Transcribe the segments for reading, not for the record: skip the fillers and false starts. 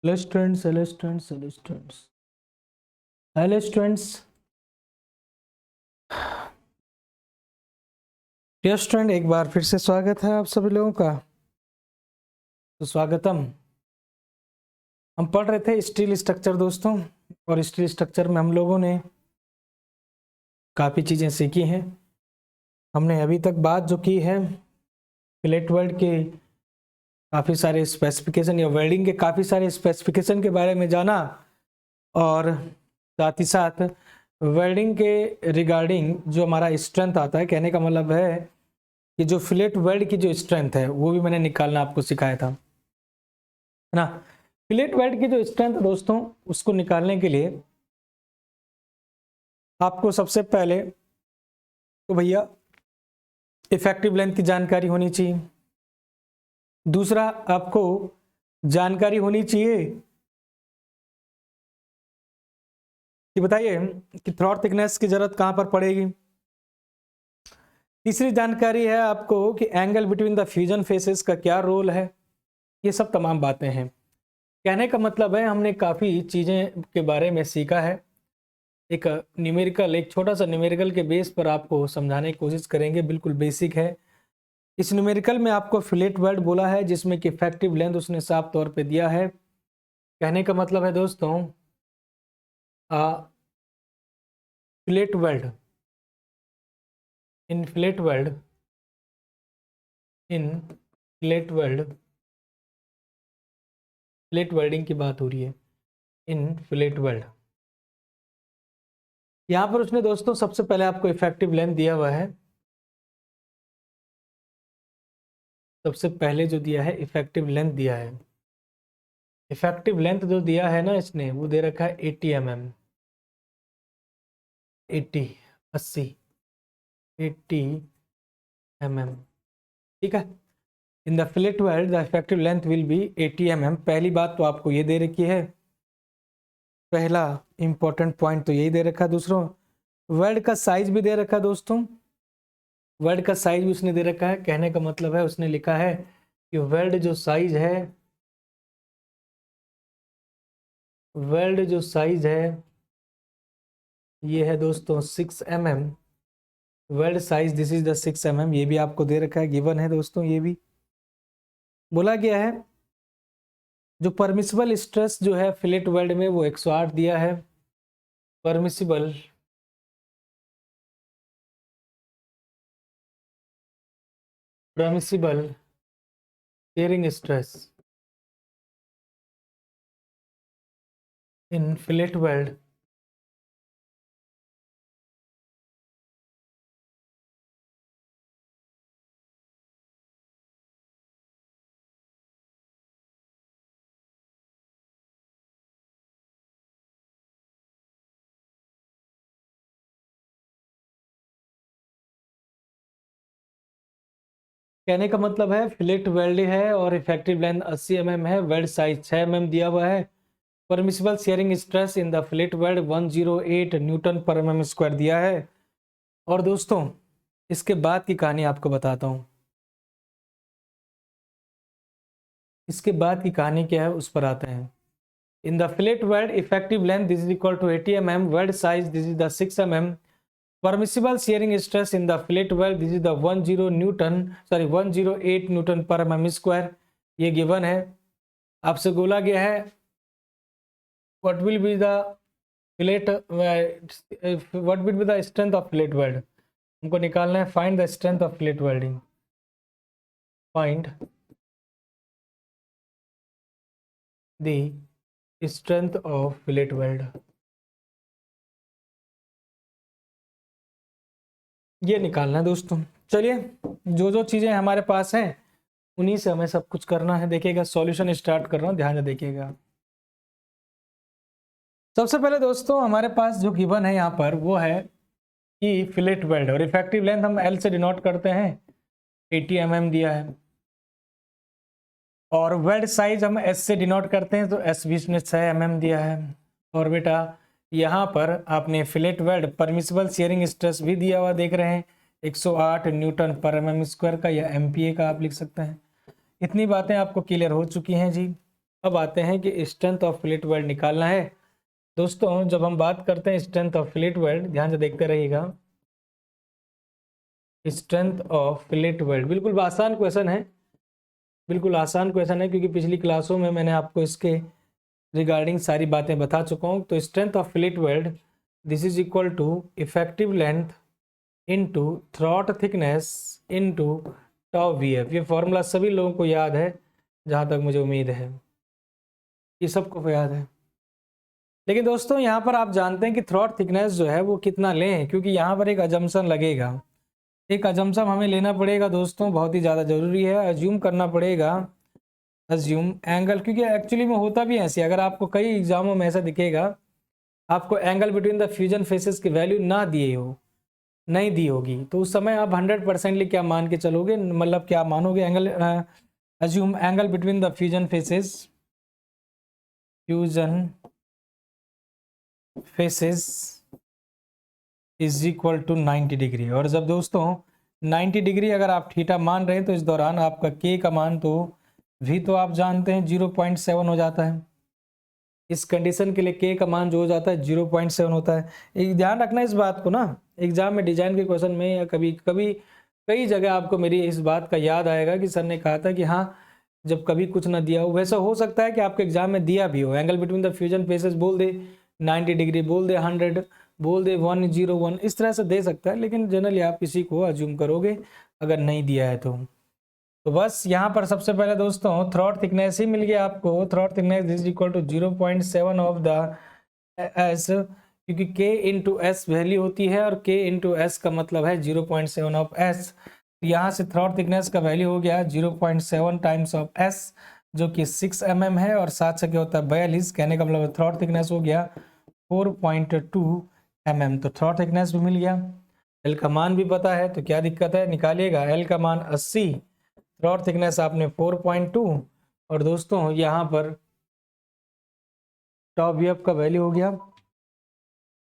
Hello students, hello students, hello students, hello students. Dear student, एक बार फिर से स्वागत है आप सभी लोगों का। तो स्वागतम। हम पढ़ रहे थे स्टील स्ट्रक्चर दोस्तों, और स्टील स्ट्रक्चर में हम लोगों ने काफ़ी चीज़ें सीखी हैं। हमने अभी तक बात जो की है फिलेट वेल्ड के काफ़ी सारे स्पेसिफिकेशन या वेल्डिंग के काफ़ी सारे स्पेसिफिकेशन के बारे में जाना, और साथ ही साथ वेल्डिंग के रिगार्डिंग जो हमारा स्ट्रेंथ आता है, कहने का मतलब है कि जो फिलेट वेल्ड की जो स्ट्रेंथ है वो भी मैंने निकालना आपको सिखाया था, है ना। फिलेट वेल्ड की जो स्ट्रेंथ दोस्तों, उसको निकालने के लिए आपको सबसे पहले तो भैया इफेक्टिव लेंथ की जानकारी होनी चाहिए। दूसरा, आपको जानकारी होनी चाहिए कि बताइए कि थ्रॉट थिकनेस की जरूरत कहां पर पड़ेगी। तीसरी जानकारी है आपको कि angle between the fusion faces का क्या रोल है। ये सब तमाम बातें हैं। कहने का मतलब है हमने काफ़ी चीज़ें के बारे में सीखा है। एक न्यूमेरिकल, एक छोटा सा न्यूमेरिकल के बेस पर आपको समझाने की कोशिश करेंगे, बिल्कुल बेसिक है। इस न्यूमेरिकल में आपको फिलेट वेल्ड बोला है, जिसमें कि इफेक्टिव लेंथ उसने साफ तौर पे दिया है। कहने का मतलब है दोस्तों, फिलेट वेल्ड इन फिलेट वेल्ड इन फिलेट वेल्ड फिलेट वेल्डिंग की बात हो रही है। इन फिलेट वेल्ड, यहाँ पर उसने दोस्तों सबसे पहले आपको इफेक्टिव लेंथ दिया हुआ है। सबसे पहले जो दिया है इफेक्टिव लेंथ दिया है। इफेक्टिव लेंथ जो दिया है ना इसने, वो दे रखा है 80 mm। 80, 80, 80 mm, ठीक है। इन the fillet weld the effective length will be 80 mm। पहली बात तो आपको ये दे रखी है, पहला इंपॉर्टेंट पॉइंट तो यही दे रखा है। दूसरों, वेल्ड का साइज भी दे रखा है दोस्तों। वेल्ड का साइज भी उसने दे रखा है। कहने का मतलब है उसने लिखा है कि वेल्ड जो साइज है, वेल्ड जो साइज है ये है दोस्तों 6 mm। Weld size this is the 6 mm। ये भी आपको दे रखा है, गिवन है दोस्तों। ये भी बोला गया है जो परमिसिबल स्ट्रेस जो है फिलेट वेल्ड में वो 108 दिया है। परमिसिबल परमिसिबल शीयरिंग स्ट्रेस इन फिलेट वेल्ड कहने का मतलब है फिलेट वेल्ड है और इफेक्टिव लेंथ 80 mm है। वेल्ड साइज 6 mm दिया हुआ है। Permissible shearing stress in the fillet weld 108 newton per mm square दिया है। और दोस्तों इसके बाद की कहानी आपको बताता हूँ। इसके बाद की कहानी क्या है उस पर आते हैं। In the fillet weld effective length this is equal to 80 mm। Weld size this is the 6 mm। Permissible shearing stress in the fillet weld this is the 108 newton per mm square. ये given है। आपसे बोला गया है what will be the fillet what will be the strength of fillet weld. हमको निकालना है find the strength of fillet welding. Find the strength of fillet weld, ये निकालना है दोस्तों। चलिए, जो जो चीज़ें हमारे पास हैं उन्हीं से हमें सब कुछ करना है। देखिएगा, सॉल्यूशन स्टार्ट कर रहा हूँ, ध्यान से देखिएगा। सबसे पहले दोस्तों हमारे पास जो गिवन है यहाँ पर वो है कि फिलेट वेल्ड, और इफेक्टिव लेंथ हम एल से डिनोट करते हैं, 80 mm दिया है। और वेल्ड साइज हम एस से डिनोट करते हैं, तो एस भी इसने 6 mm दिया है। और बेटा यहाँ पर आपने fillet weld permissible shearing stress भी दिया हुआ देख रहे हैं, 108 न्यूटन पर mm स्क्वायर का, या MPa का आप लिख सकते हैं। इतनी बातें आपको क्लियर हो चुकी हैं जी। अब आते हैं कि स्ट्रेंथ ऑफ फिलेट वेल्ड निकालना है। दोस्तों जब हम बात करते हैं स्ट्रेंथ ऑफ फिलेट वेल्ड, ध्यान से देखते रहिएगा। स्ट्रेंथ ऑफ फिलेट वेल्ड बिल्कुल आसान क्वेश्चन है, बिल्कुल आसान क्वेश्चन है, क्योंकि पिछली क्लासों में मैंने आपको इसके रिगार्डिंग सारी बातें बता चुका हूँ। तो strength of fillet weld, this is equal to effective length into throat thickness into tau v f. ये फॉर्मूला सभी लोगों को याद है, जहाँ तक मुझे उम्मीद है ये सबको याद है। लेकिन दोस्तों यहाँ पर आप जानते हैं कि थ्रॉट थिकनेस जो है वो कितना लें, क्योंकि यहाँ पर एक अजम्पशन लगेगा, एक अजम्पशन हमें लेना पड़ेगा दोस्तों, बहुत ही ज़्यादा ज़रूरी है। अज्यूम करना पड़ेगा, अज्यूम एंगल, क्योंकि एक्चुअली में होता भी ऐसे, अगर आपको कई एग्जामों में ऐसा दिखेगा, आपको angle between the fusion faces की वैल्यू ना दिए हो, नहीं दी होगी, तो उस समय आप 100% क्या मान के चलोगे, मतलब क्या मानोगे, angle assume angle between the fusion faces, fusion faces is equal to 90 degree. और जब दोस्तों 90 डिग्री अगर आप थीटा मान रहे हैं, तो इस दौरान आपका के का मान तो भी तो आप जानते हैं 0.7 हो जाता है। इस कंडीशन के लिए के का मान जो हो जाता है 0.7 होता है। एक ध्यान रखना इस बात को ना, एग्जाम में डिजाइन के क्वेश्चन में या कभी कभी कई जगह आपको मेरी इस बात का याद आएगा कि सर ने कहा था कि हाँ जब कभी कुछ ना दिया हो, वैसा हो सकता है कि आपके एग्जाम में दिया भी हो, angle between the fusion faces बोल दे 90 डिग्री, बोल दे 100, बोल दे 101, इस तरह से दे सकता है, लेकिन जनरली आप इसी को अज्यूम करोगे अगर नहीं दिया है तो बस यहाँ पर सबसे पहले दोस्तों थ्रॉट थिकनेस ही मिल गया आपको। Throat thickness is equal to 0.7 of the s, क्योंकि के इंटू एस वैल्यू होती है और के इंटू एस का मतलब है 0.7 ऑफ एस। यहाँ से थ्रॉट थिकनेस का वैल्यू हो गया 0.7 टाइम्स ऑफ एस, जो कि 6 mm है, और 7 से क्या होता है 42, कहने का मतलब थ्रॉट थिकनेस हो गया 4.2 mm। तो थ्रॉट थिकनेस भी मिल गया। एल का मान भी पता है, तो क्या दिक्कत है, निकालिएगा। एल का मान 80, थ्रॉट थिकनेस आपने 4.2, और दोस्तों यहाँ पर टॉप वी एफ का वैल्यू हो गया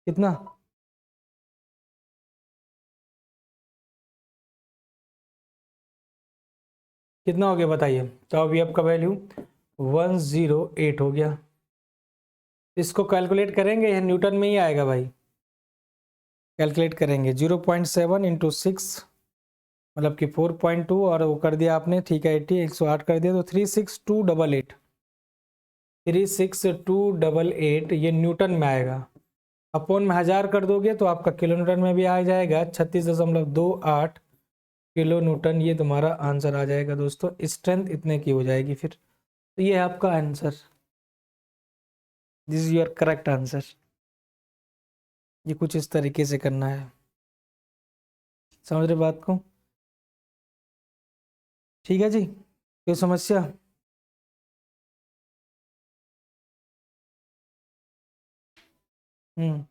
कितना, कितना हो गया बताइए, टॉप वी एफ का वैल्यू 108 हो गया। इसको कैलकुलेट करेंगे, यह न्यूटन में ही आएगा भाई, कैलकुलेट करेंगे 0.7 इंटू 6 मतलब कि 4.2, और वो कर दिया आपने, ठीक है 80, 108 कर दिया, तो 36288, 36288 ये न्यूटन में आएगा। अपोन में 1000 कर दोगे तो आपका किलो न्यूटन में भी आ जाएगा, 36.28 किलो न्यूटन, ये तुम्हारा आंसर आ जाएगा दोस्तों। स्ट्रेंथ इतने की हो जाएगी फिर, तो ये है आपका answer, this is your correct answer. ये कुछ इस तरीके से करना है, समझ रहे बात को, ठीक है जी, कोई समस्या? हम्म,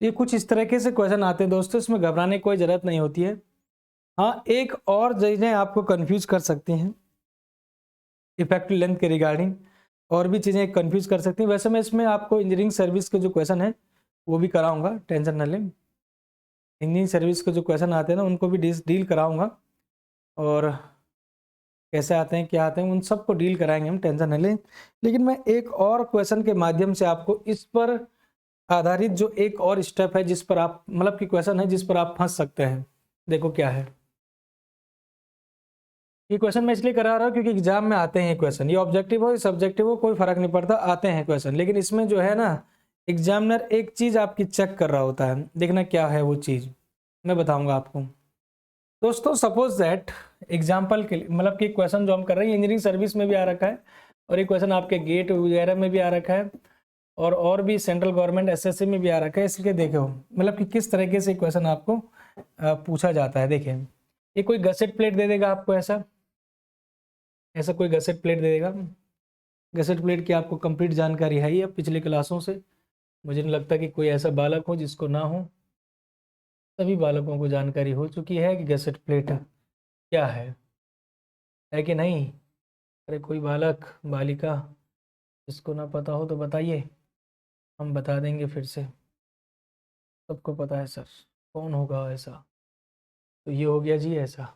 ये कुछ इस तरीके से क्वेश्चन आते हैं दोस्तों, इसमें घबराने की कोई ज़रूरत नहीं होती है। हाँ एक और चीज़ें आपको कंफ्यूज कर सकती हैं इफेक्टिव लेंथ के रिगार्डिंग, और भी चीज़ें कंफ्यूज कर सकती हैं। वैसे मैं इसमें आपको इंजीनियरिंग सर्विस के जो क्वेश्चन है वो भी कराऊंगा, टेंशन न लें। इंजीनियरिंग सर्विस के जो क्वेश्चन आते हैं ना उनको भी डील कराऊंगा, और कैसे आते हैं क्या आते हैं उन सबको डील कराएंगे हम, टेंशन न लें। लेकिन मैं एक और क्वेश्चन के माध्यम से आपको इस पर आधारित जो एक और स्टेप है जिस पर आप मतलब कि क्वेश्चन है जिस पर आप फंस सकते हैं, देखो क्या है। ये क्वेश्चन मैं इसलिए करा रहा हूँ क्योंकि एग्जाम में आते हैं क्वेश्चन, ये ऑब्जेक्टिव हो या सब्जेक्टिव हो कोई फर्क नहीं पड़ता, आते हैं क्वेश्चन। लेकिन इसमें जो है ना एग्जामिनर एक चीज़ आपकी चेक कर रहा होता है, देखना क्या है वो चीज़, मैं बताऊंगा आपको। दोस्तों सपोज दैट एग्जाम्पल के लिए मतलब कि क्वेश्चन जो हम कर रहे हैं इंजीनियरिंग सर्विस में भी आ रखा है, और एक क्वेश्चन आपके गेट वगैरह में भी आ रखा है, और भी सेंट्रल गवर्नमेंट एसएससी में भी आ रखा है, इसलिए देखो मतलब कि किस तरीके से क्वेश्चन आपको पूछा जाता है। देखिए ये कोई गसेट प्लेट दे देगा आपको, ऐसा ऐसा कोई गसेट प्लेट दे देगा। गसेट प्लेट की आपको कंप्लीट जानकारी है ही अब पिछले क्लासों से, मुझे नहीं लगता कि कोई ऐसा बालक हो जिसको ना हो, सभी बालकों को जानकारी हो चुकी है कि गसेट प्लेट क्या है कि नहीं। अरे कोई बालक बालिका जिसको ना पता हो तो बताइए, हम बता देंगे फिर से। सबको पता है सर, कौन होगा ऐसा? तो ये हो गया जी ऐसा,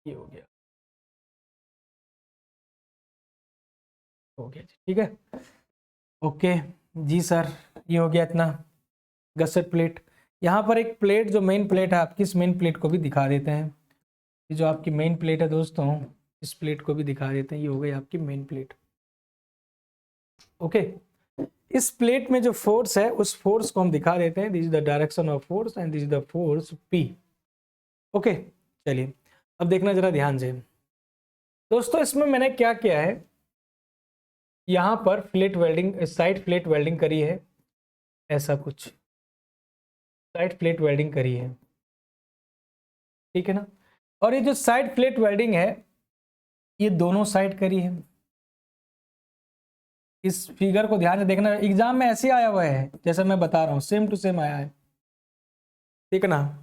ये हो गया जी, ठीक है। ओके जी सर, ये हो गया इतना गसेट प्लेट। यहाँ पर एक प्लेट जो मेन प्लेट है आपकी, इस मेन प्लेट को भी दिखा देते हैं। ये जो आपकी मेन प्लेट है दोस्तों, इस प्लेट को भी दिखा देते हैं। ये हो गई आपकी मेन प्लेट। ओके, इस प्लेट में जो फोर्स है उस फोर्स को हम दिखा देते हैं। This is the direction of force and this is the force P. Okay चलिए अब देखना जरा ध्यान से दोस्तों, इसमें मैंने क्या किया है, यहाँ पर flat welding, side flat welding करी है, ऐसा कुछ साइड फ्लेट वेल्डिंग करी है, ठीक है ना। और ये जो साइड फ्लेट वेल्डिंग है ये दोनों साइड करी है। इस फिगर को ध्यान से देखना, एग्जाम में ऐसे आया हुआ है जैसे मैं बता रहा हूँ, सेम टू सेम आया है, ठीक है ना।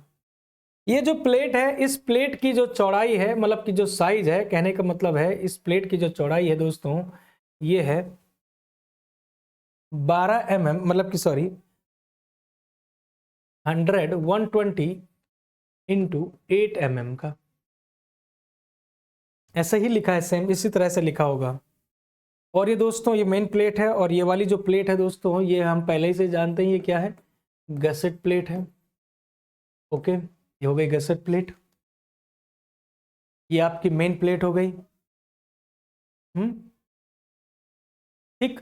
ये जो प्लेट है, इस प्लेट की जो चौड़ाई है, मतलब कि जो साइज है, कहने का मतलब है इस प्लेट की जो चौड़ाई है दोस्तों, ये है 12 mm, मतलब कि सॉरी 120 इंटू 8 mm का। ऐसा ही लिखा है, सेम इसी तरह से लिखा होगा। और ये दोस्तों ये मेन प्लेट है, और ये वाली जो प्लेट है दोस्तों, ये हम पहले ही से जानते हैं ये क्या है, गसेट प्लेट है। ओके, ये हो गई गसेट प्लेट, ये आपकी मेन प्लेट हो गई। ठीक,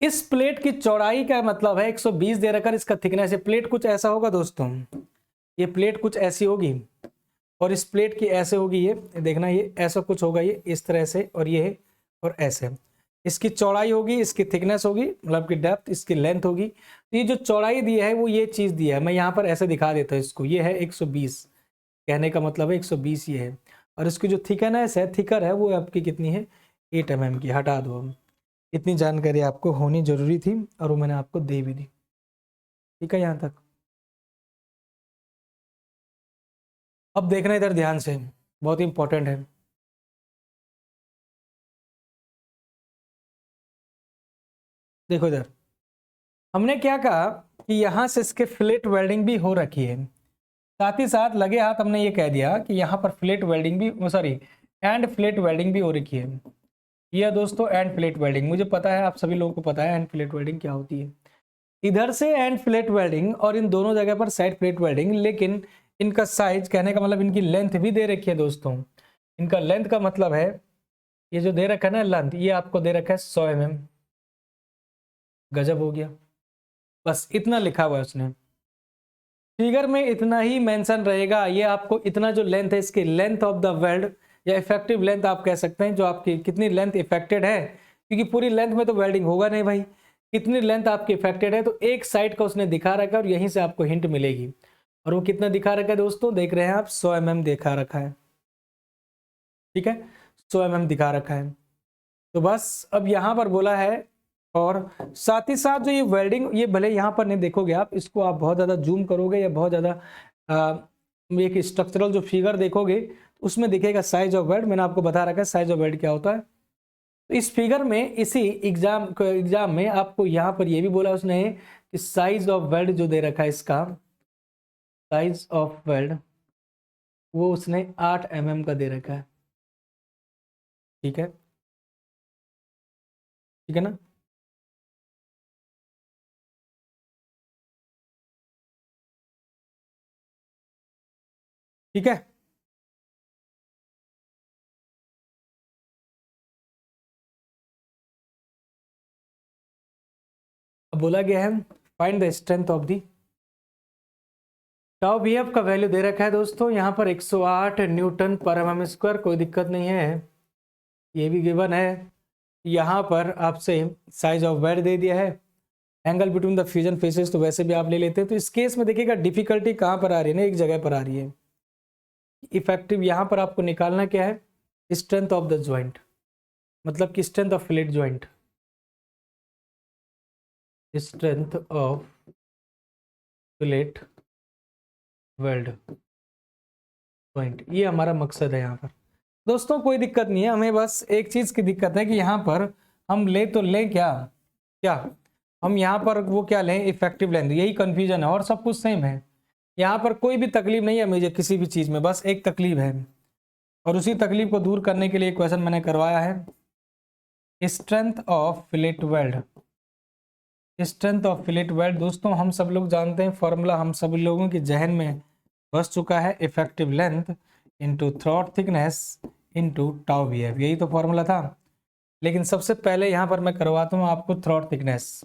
इस प्लेट की चौड़ाई का मतलब है 120 दे रखा, इसका थिकनेस है। प्लेट कुछ ऐसा होगा दोस्तों, ये प्लेट कुछ ऐसी होगी, और इस प्लेट की ऐसे होगी, ये देखना, ये ऐसा कुछ होगा, ये इस तरह से, और ये है और ऐसे। इसकी चौड़ाई होगी, इसकी थिकनेस होगी, मतलब कि डेप्थ, इसकी लेंथ होगी। तो ये जो चौड़ाई दी है वो ये चीज़ दी है, मैं यहाँ पर ऐसे दिखा देता हूँ इसको, ये है 120, कहने का मतलब है 120 ये है। और इसकी जो थिकनेस है, थिकर है, वो आपकी कितनी है, 8 mm की। हटा दो, हम इतनी जानकारी आपको होनी जरूरी थी और वो मैंने आपको दे भी दी, ठीक है यहाँ तक। अब देखना इधर ध्यान से, बहुत इंपॉर्टेंट है। देखो इधर, हमने क्या कहा कि यहाँ से इसके फ्लेट वेल्डिंग भी हो रखी है, साथ ही साथ लगे हाथ हमने ये कह दिया कि यहाँ पर फ्लेट वेल्डिंग भी, सॉरी एंड फ्लेट वेल्डिंग भी हो रखी है। ये दोस्तों एंड फ्लेट वेल्डिंग, मुझे पता है आप सभी लोगों को पता है एंड फ्लेट वेल्डिंग क्या होती है। इधर से एंड फ्लेट वेल्डिंग और इन दोनों जगह पर साइड फ्लेट वेल्डिंग, लेकिन इनका साइज, कहने का मतलब इनकी लेंथ भी दे रखी है दोस्तों। इनका लेंथ का मतलब है, ये जो दे रखा है ना लेंथ, ये आपको दे रखा है 100 mm। गजब हो गया, बस इतना लिखा हुआ है उसने फिगर में, इतना ही मेंशन रहेगा। ये आपको इतना जो लेंथ है, इसकी लेंथ ऑफ द वेल्ड या इफेक्टिव लेंथ आप कह सकते हैं, जो आपकी कितनी लेंथ इफेक्टेड है, क्योंकि पूरी लेंथ में तो वेल्डिंग होगा नहीं भाई, कितनी लेंथ आपकी इफेक्टेड है, तो एक साइड का उसने दिखा रखा है और यहीं से आपको हिंट मिलेगी। और वो कितना दिखा रखा है दोस्तों, देख रहे हैं आप, 100 mm दिखा रखा है, ठीक है, 100 mm दिखा रखा है। तो बस अब यहाँ पर बोला है, और साथ ही साथ जो ये वेल्डिंग, ये भले यहाँ पर नहीं देखोगे आप, इसको आप बहुत ज़्यादा जूम करोगे या बहुत ज़्यादा एक स्ट्रक्चरल जो फिगर देखोगे उसमें दिखेगा साइज ऑफ वेल्ड। मैंने आपको बता रखा है साइज ऑफ वेल्ड क्या होता है। तो इस फिगर में, इसी एग्जाम में आपको यहाँ पर ये भी बोला उसने कि साइज ऑफ वेल्ड जो दे रखा है, इसका साइज ऑफ वेल्ड वो उसने 8 mm का दे रखा है, ठीक है, ठीक है ना। ठीक है, अब बोला गया है find the strength of the tau v F का वैल्यू दे रखा है दोस्तों यहाँ पर 108 न्यूटन पर mm स्क्वायर, कोई दिक्कत नहीं है। ये भी गिवन है। यहाँ पर आपसे साइज ऑफ बेड दे दिया है, angle between the fusion faces तो वैसे भी आप ले लेते हैं। तो इस केस में देखिएगा डिफिकल्टी कहाँ पर आ रही है ना, एक जगह पर आ रही है। इफेक्टिव यहाँ पर आपको निकालना क्या है, स्ट्रेंथ ऑफ द ज्वाइंट, मतलब कि strength of fillet joint, strength of fillet weld joint, ये हमारा मकसद है यहाँ पर। दोस्तों कोई दिक्कत नहीं है, हमें बस एक चीज की दिक्कत है कि यहाँ पर हम ले तो लें क्या, क्या हम यहाँ पर वो क्या लें, इफेक्टिव लेंथ, यही कंफ्यूजन है और सब कुछ सेम है। यहाँ पर कोई भी तकलीफ नहीं है मुझे किसी भी चीज में, बस एक तकलीफ है और उसी तकलीफ को दूर करने के लिए क्वेश्चन मैंने करवाया है। Strength of fillet weld, strength of fillet weld दोस्तों हम सब लोग जानते हैं, फॉर्मूला हम सब लोगों के जहन में बस चुका है, effective length into throat thickness into tau v F, यही तो फॉर्मूला था। लेकिन सबसे पहले यहाँ पर मैं करवाता हूँ आपको throat thickness.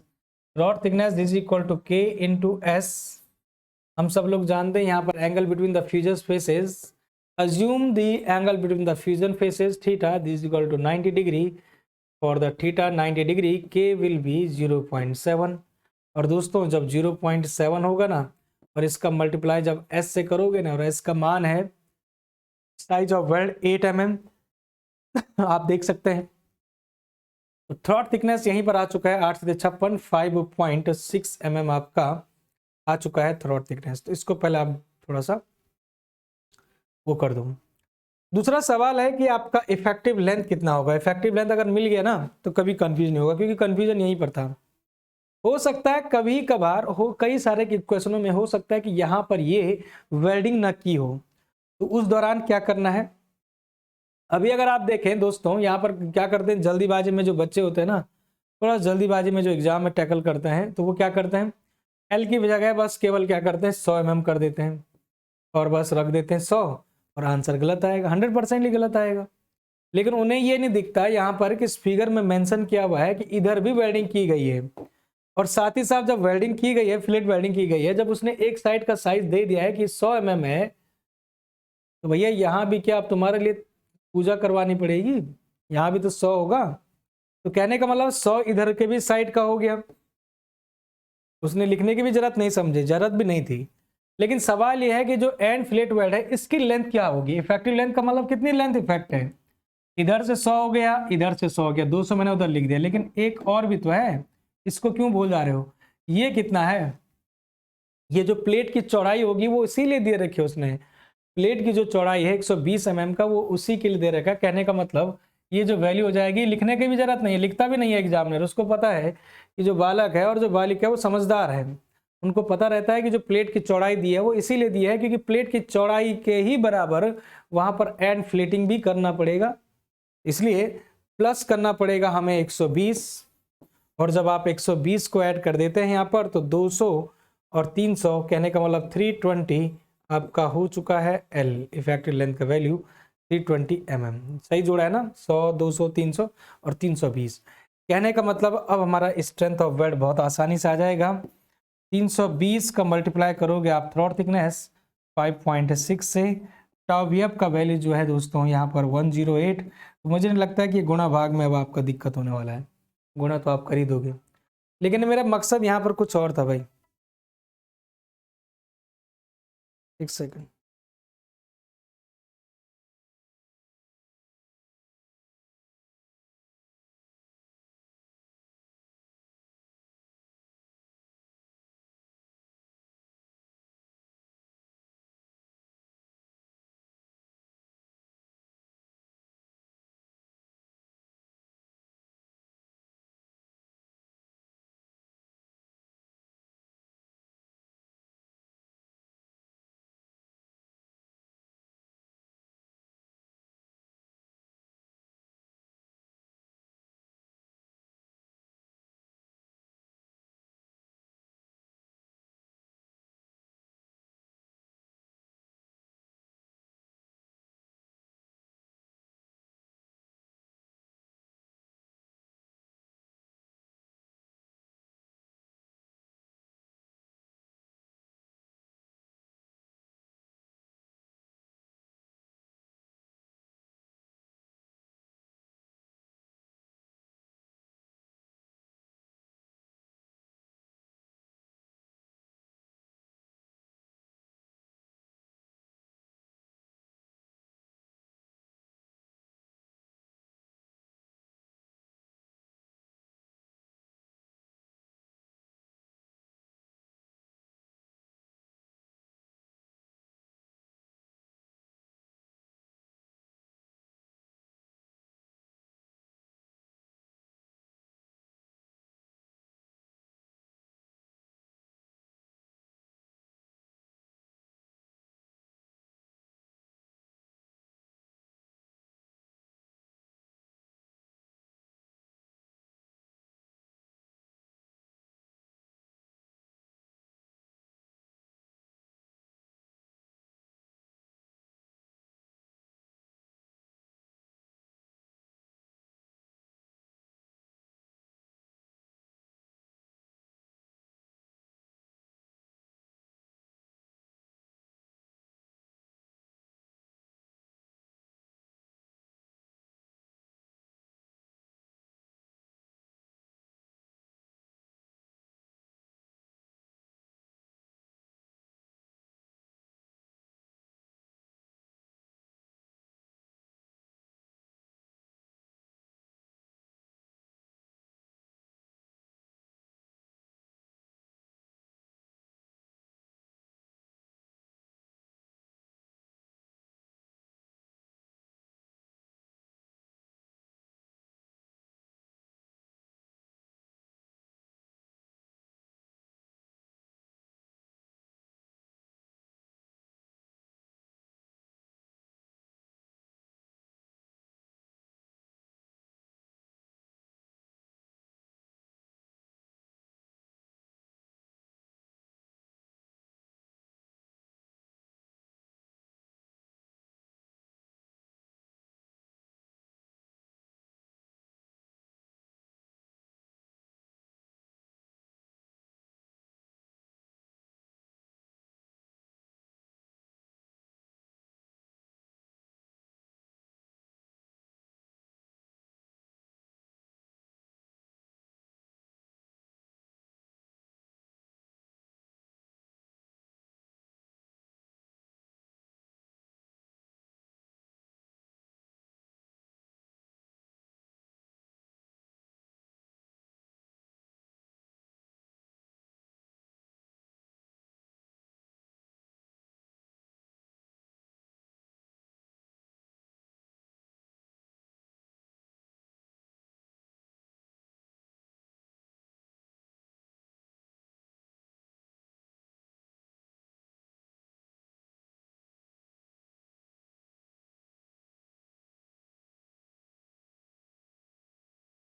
Throat thickness is equal to K into s. हम सब लोग जानते हैं यहाँ पर angle between the fusion faces, assume the angle between the fusion faces theta, this is equal to 90 degree. For the theta 90 degree k will be 0.7। और दोस्तों जब 0.7 होगा ना और इसका मल्टीप्लाई जब s से करोगे ना, और s का मान है साइज ऑफ वेल्ड 8 mm, आप देख सकते हैं। तो थ्रॉट थिकनेस यहीं पर आ चुका है 8 से 56 5.6 mm आपका आ चुका है थ्रॉट थिकनेस। तो इसको पहले आप थोड़ा सा वो कर दो। दूसरा सवाल है कि आपका इफेक्टिव लेंथ कितना होगा। इफेक्टिव लेंथ अगर मिल गया ना तो कभी कंफ्यूज नहीं होगा, क्योंकि कंफ्यूजन यहीं पर था। हो सकता है कभी कभार हो, कई सारे क्वेश्चनों में हो सकता है कि यहाँ पर ये वेल्डिंग ना की हो, तो उस दौरान क्या करना है। अभी अगर आप देखें दोस्तों, यहाँ पर क्या करते हैं, जल्दीबाजी में जो बच्चे होते हैं ना, थोड़ा जल्दीबाजी में जो एग्जाम में टैकल करते हैं, तो वो क्या करते हैं, एल की जगह बस केवल क्या करते हैं 100 mm कर देते हैं और बस रख देते हैं 100, और आंसर गलत आएगा, 100% ही गलत आएगा। लेकिन उन्हें ये नहीं दिखता यहाँ पर कि इस फिगर में मेंशन किया हुआ है कि इधर भी वेल्डिंग की गई है, और साथ ही साथ जब वेल्डिंग की गई है, फिलेट वेल्डिंग की गई है, जब उसने एक साइड का साइज दे दिया है कि 100 mm है, तो भैया यहाँ भी क्या अब तुम्हारे लिए पूजा करवानी पड़ेगी, यहाँ भी तो 100 होगा। तो कहने का मतलब 100 इधर के भी साइड का हो गया। उसने लिखने की भी जरूरत नहीं, समझे, जरूरत भी नहीं थी। लेकिन सवाल यह है कि जो एंड फिलेट वेल्ड है इसकी लेंथ क्या होगी, इफेक्टिव लेंथ का मतलब कितनी लेंथ इफेक्ट है। इधर से 100 हो गया, इधर से 100 हो गया, 200 मैंने उधर लिख दिया, लेकिन एक और भी तो है, इसको क्यों भूल जा रहे हो। ये कितना है, ये जो प्लेट की चौड़ाई होगी वो इसीलिए दे रखी है उसने, प्लेट की जो चौड़ाई है 120 mm का, वो उसी के लिए दे रखा है। कहने का मतलब ये जो वैल्यू हो जाएगी, लिखने की भी जरूरत नहीं है, लिखता भी नहीं है एग्जामिनर, उसको पता है कि जो बालक है और जो बालिका है वो समझदार है, उनको पता रहता है कि जो प्लेट की चौड़ाई दी है वो इसीलिए दी है क्योंकि प्लेट की चौड़ाई के ही बराबर वहां पर एंड फ्लेटिंग भी करना पड़ेगा, इसलिए प्लस करना पड़ेगा हमें 120। और जब आप 120 को ऐड कर देते हैं यहाँ पर तो 200 और 300, कहने का मतलब 320 आपका हो चुका है एल, इफेक्टिव लेंथ का वैल्यू 320 mm। सही जोड़ा है ना, 100 200 300 और 320। कहने का मतलब अब हमारा स्ट्रेंथ ऑफ वेल्ड बहुत आसानी से आ जाएगा। 320 का मल्टीप्लाई करोगे आप थ्रॉट थिकनेस 5.6 से, टाउ वी एफ का वैल्यू जो है दोस्तों यहाँ पर 108। तो मुझे नहीं लगता है कि गुणा भाग में अब आपका दिक्कत होने वाला है, गुणा तो आप कर ही दोगे। लेकिन मेरा मकसद यहाँ पर कुछ और था भाई, एक सेकंड।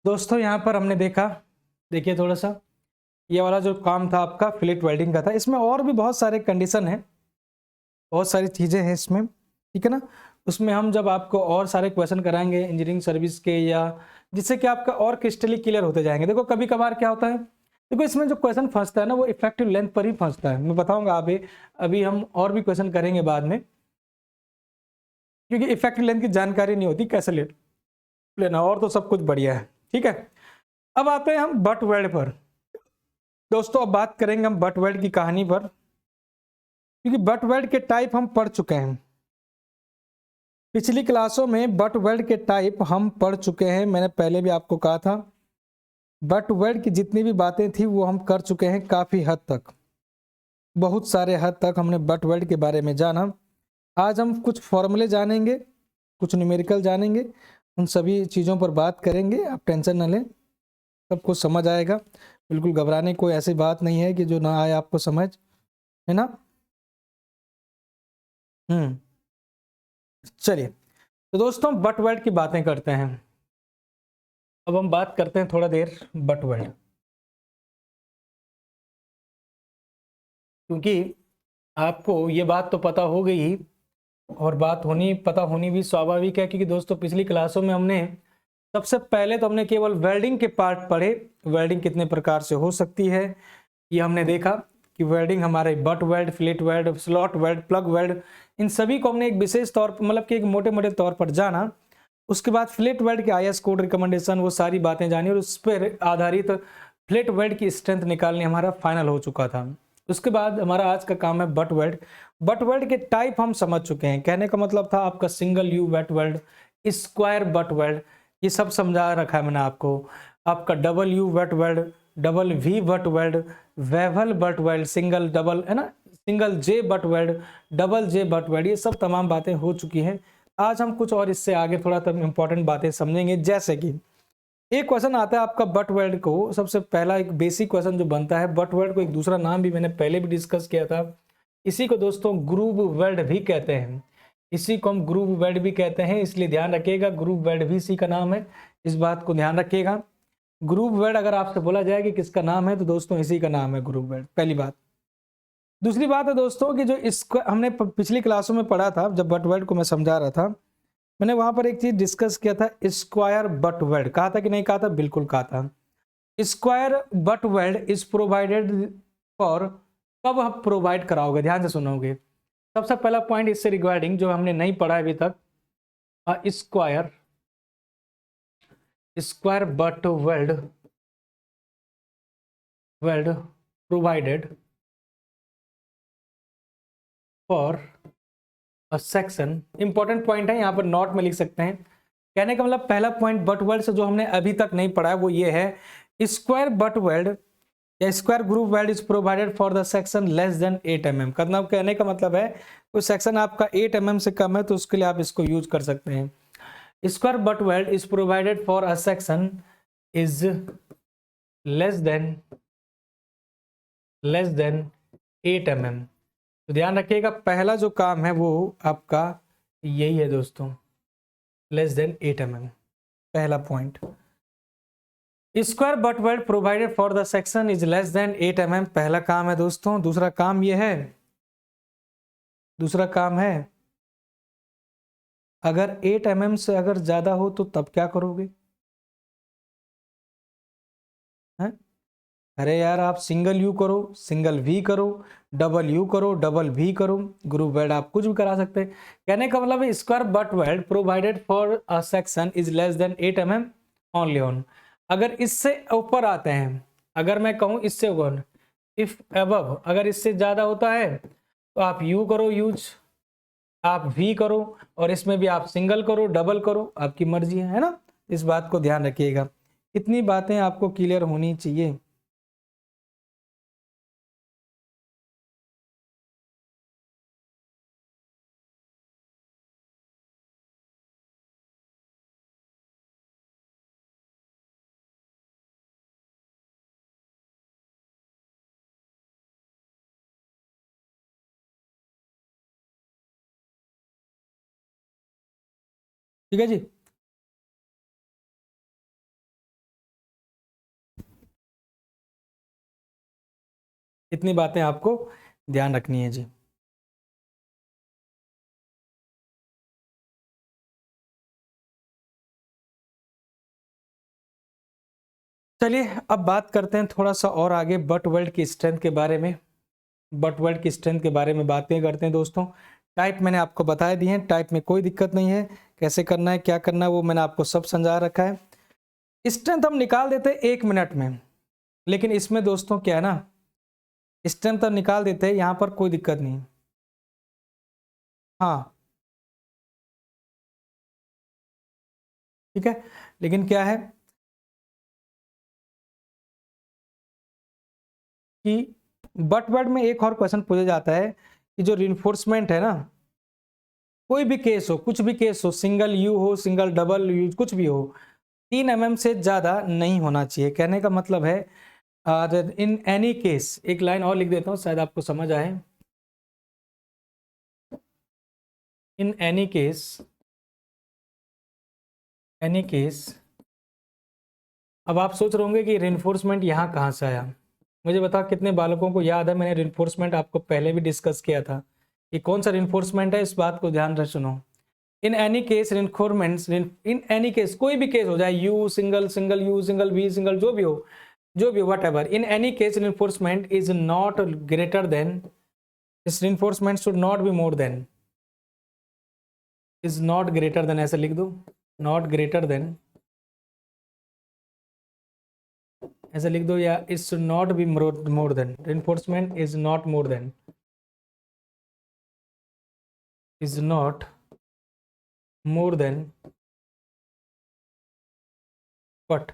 दोस्तों यहाँ पर हमने देखा, देखिए थोड़ा सा, ये वाला जो काम था आपका फिलेट वेल्डिंग का था। इसमें और भी बहुत सारे कंडीशन हैं, बहुत सारी चीज़ें हैं इसमें, ठीक है ना। उसमें हम जब आपको और सारे क्वेश्चन कराएंगे इंजीनियरिंग सर्विस के, या जिससे कि आपका और क्रिस्टली क्लियर होते जाएंगे। देखो कभी कभार क्या होता है, देखो इसमें जो क्वेश्चन फंसता है ना वो इफेक्टिव लेंथ पर ही फंसता है। मैं बताऊंगा अभी, अभी हम और भी क्वेश्चन करेंगे बाद में, क्योंकि इफेक्टिव लेंथ की जानकारी नहीं होती कैसे लेना, और तो सब कुछ बढ़िया है, ठीक है। अब आते हैं हम बट वेल्ड पर। दोस्तों अब बात करेंगे हम बट वेल्ड की कहानी पर, क्योंकि बट वेल्ड के टाइप हम पढ़ चुके हैं पिछली क्लासों में। बट वेल्ड के टाइप हम पढ़ चुके हैं, मैंने पहले भी आपको कहा था। बट वेल्ड की जितनी भी बातें थी वो हम कर चुके हैं काफ़ी हद तक, बहुत सारे हद तक हमने बट वेल्ड के बारे में जाना। आज हम कुछ फॉर्मूले जानेंगे, कुछ न्यूमेरिकल जानेंगे, उन सभी चीज़ों पर बात करेंगे। आप टेंशन न लें, सब कुछ समझ आएगा। बिल्कुल घबराने कोई ऐसी बात नहीं है कि जो ना आए आपको समझ, है ना। चलिए, तो दोस्तों बट वर्ड की बातें करते हैं। अब हम बात करते हैं थोड़ा देर बट वर्ड, क्योंकि आपको ये बात तो पता हो गई ही, और बात होनी पता होनी भी स्वाभाविक है, क्योंकि दोस्तों पिछली क्लासों में हमने सबसे पहले तो हमने केवल वेल्डिंग के पार्ट पढ़े। वेल्डिंग कितने प्रकार से हो सकती है ये हमने देखा, कि वेल्डिंग हमारे butt weld, fillet weld, slot weld, plug weld, इन सभी को हमने एक विशेष तौर पर, मतलब कि एक मोटे मोटे तौर पर जाना। उसके बाद फ्लेट वेल्ड के आईएस कोड रिकमेंडेशन, वो सारी बातें जानी, और उस पर आधारित फ्लेट वेल्ड की स्ट्रेंथ निकालने हमारा फाइनल हो चुका था। उसके बाद हमारा आज का काम है बट वेल्ड। बट वेल्ड के टाइप हम समझ चुके हैं। कहने का मतलब था आपका single U butt weld, square butt weld, ये सब समझा रखा है मैंने आपको। आपका double U butt weld, double V butt weld, bevel butt weld, single double, है ना, single J butt weld, double J butt weld, ये सब तमाम बातें हो चुकी हैं। आज हम कुछ और इससे आगे थोड़ा तक इंपॉर्टेंट बातें समझेंगे। जैसे कि एक क्वेश्चन आता है आपका बट वर्ड को, सबसे पहला एक बेसिक क्वेश्चन जो बनता है, बट वर्ड को एक दूसरा नाम भी मैंने पहले भी डिस्कस किया था, इसी को दोस्तों ग्रूव वर्ड भी कहते हैं। इसी को हम ग्रूव वर्ड भी कहते हैं, इसलिए ध्यान रखिएगा ग्रूव वर्ड भी इसी का नाम है, इस बात को ध्यान रखिएगा। ग्रूव वर्ड अगर आपसे बोला जाए कि किसका नाम है, तो दोस्तों इसी का नाम है ग्रूव वर्ड, पहली बात। दूसरी बात है दोस्तों कि जो इसको हमने पिछली क्लासों में पढ़ा था, जब बट वर्ड को मैं समझा रहा था, मैंने वहां पर एक चीज डिस्कस किया था, स्क्वायर बट वेल्ड। कहा था कि नहीं कहा था? बिल्कुल कहा था। Square butt weld is provided for, कब आप प्रोवाइड कराओगे, ध्यान से सुनोगे। सबसे पहला पॉइंट इससे रिगार्डिंग जो हमने नहीं पढ़ा अभी तक, square, square butt weld, weld provided for a section. Important point है, यहाँ पर नोट में लिख सकते हैं। कहने का मतलब पहला पॉइंट बट वेल्ड से जो हमने अभी तक नहीं पढ़ा है वो ये है, स्क्वायर बट वेल्ड या square group weld is provided for the section less than 8 mm। कहने का मतलब है कोई सेक्शन आपका 8 mm से कम है तो उसके लिए आप इसको यूज कर सकते हैं। Square butt weld is provided for a section is less than, less than 8 mm। तो ध्यान रखिएगा पहला जो काम है वो आपका यही है दोस्तों, लेस देन 8 mm, पहला point. Square butt weld provided for the section is less than 8 mm, पहला काम है दोस्तों। दूसरा काम ये है, दूसरा काम है, अगर 8 mm से अगर ज्यादा हो तो तब क्या करोगे? हैं? अरे यार आप सिंगल यू करो, सिंगल वी करो, डबल यू करो, डबल वी करो, ग्रुप वेल्ड आप कुछ भी करा सकते हैं। कहने का मतलब है square butt weld provided for a section is less than 8 mm only on. अगर इससे ऊपर आते हैं, अगर मैं कहूं इससे ऊपर, इफ अबव, अगर इससे ज्यादा होता है तो आप यू करो यूज, आप वी करो, और इसमें भी आप सिंगल करो, डबल करो, आपकी मर्जी है ना। इस बात को ध्यान रखिएगा, इतनी बातें आपको क्लियर होनी चाहिए। ठीक है जी। इतनी बातें आपको ध्यान रखनी है जी। चलिए अब बात करते हैं थोड़ा सा और आगे बट वेल्ड की स्ट्रेंथ के बारे में। बट वेल्ड की स्ट्रेंथ के बारे में बातें करते हैं दोस्तों। टाइप मैंने आपको बता दी है, टाइप में कोई दिक्कत नहीं है, कैसे करना है क्या करना है वो मैंने आपको सब समझा रखा है। स्ट्रेंथ हम निकाल देते हैं 1 मिनट में, लेकिन इसमें दोस्तों क्या है ना, स्ट्रेंथ हम निकाल देते हैं, यहाँ पर कोई दिक्कत नहीं। हाँ ठीक है, लेकिन क्या है कि बट वर्ड में एक और क्वेश्चन पूछा जाता है कि जो रिइंफोर्समेंट है ना, कोई भी केस हो, कुछ भी केस हो, सिंगल यू हो, सिंगल डबल यू, कुछ भी हो, 3 mm से ज़्यादा नहीं होना चाहिए। कहने का मतलब है इन एनी केस, एक लाइन और लिख देता हूँ शायद आपको समझ आए। इन एनी केस, एनी केस, अब आप सोच रहे होंगे कि रिइंफोर्समेंट यहाँ कहाँ से आया। मुझे बताओ कितने बालकों को याद है, मैंने रिइंफोर्समेंट आपको पहले भी डिस्कस किया था। ये कौन सा रिइंफोर्समेंट है, इस बात को ध्यान रख सुनो। In any case reinforcements, in any case, कोई भी केस हो जाए, U single, single U, single V, single जो भी हो, जो भी whatever, in any case reinforcement is not greater than, इस reinforcement should not be more than, is not greater than, ऐसे लिख दो, नॉट ग्रेटर देन, ऐसे लिख दो, या it should not be more then, reinforcement is not more than, is not more than what,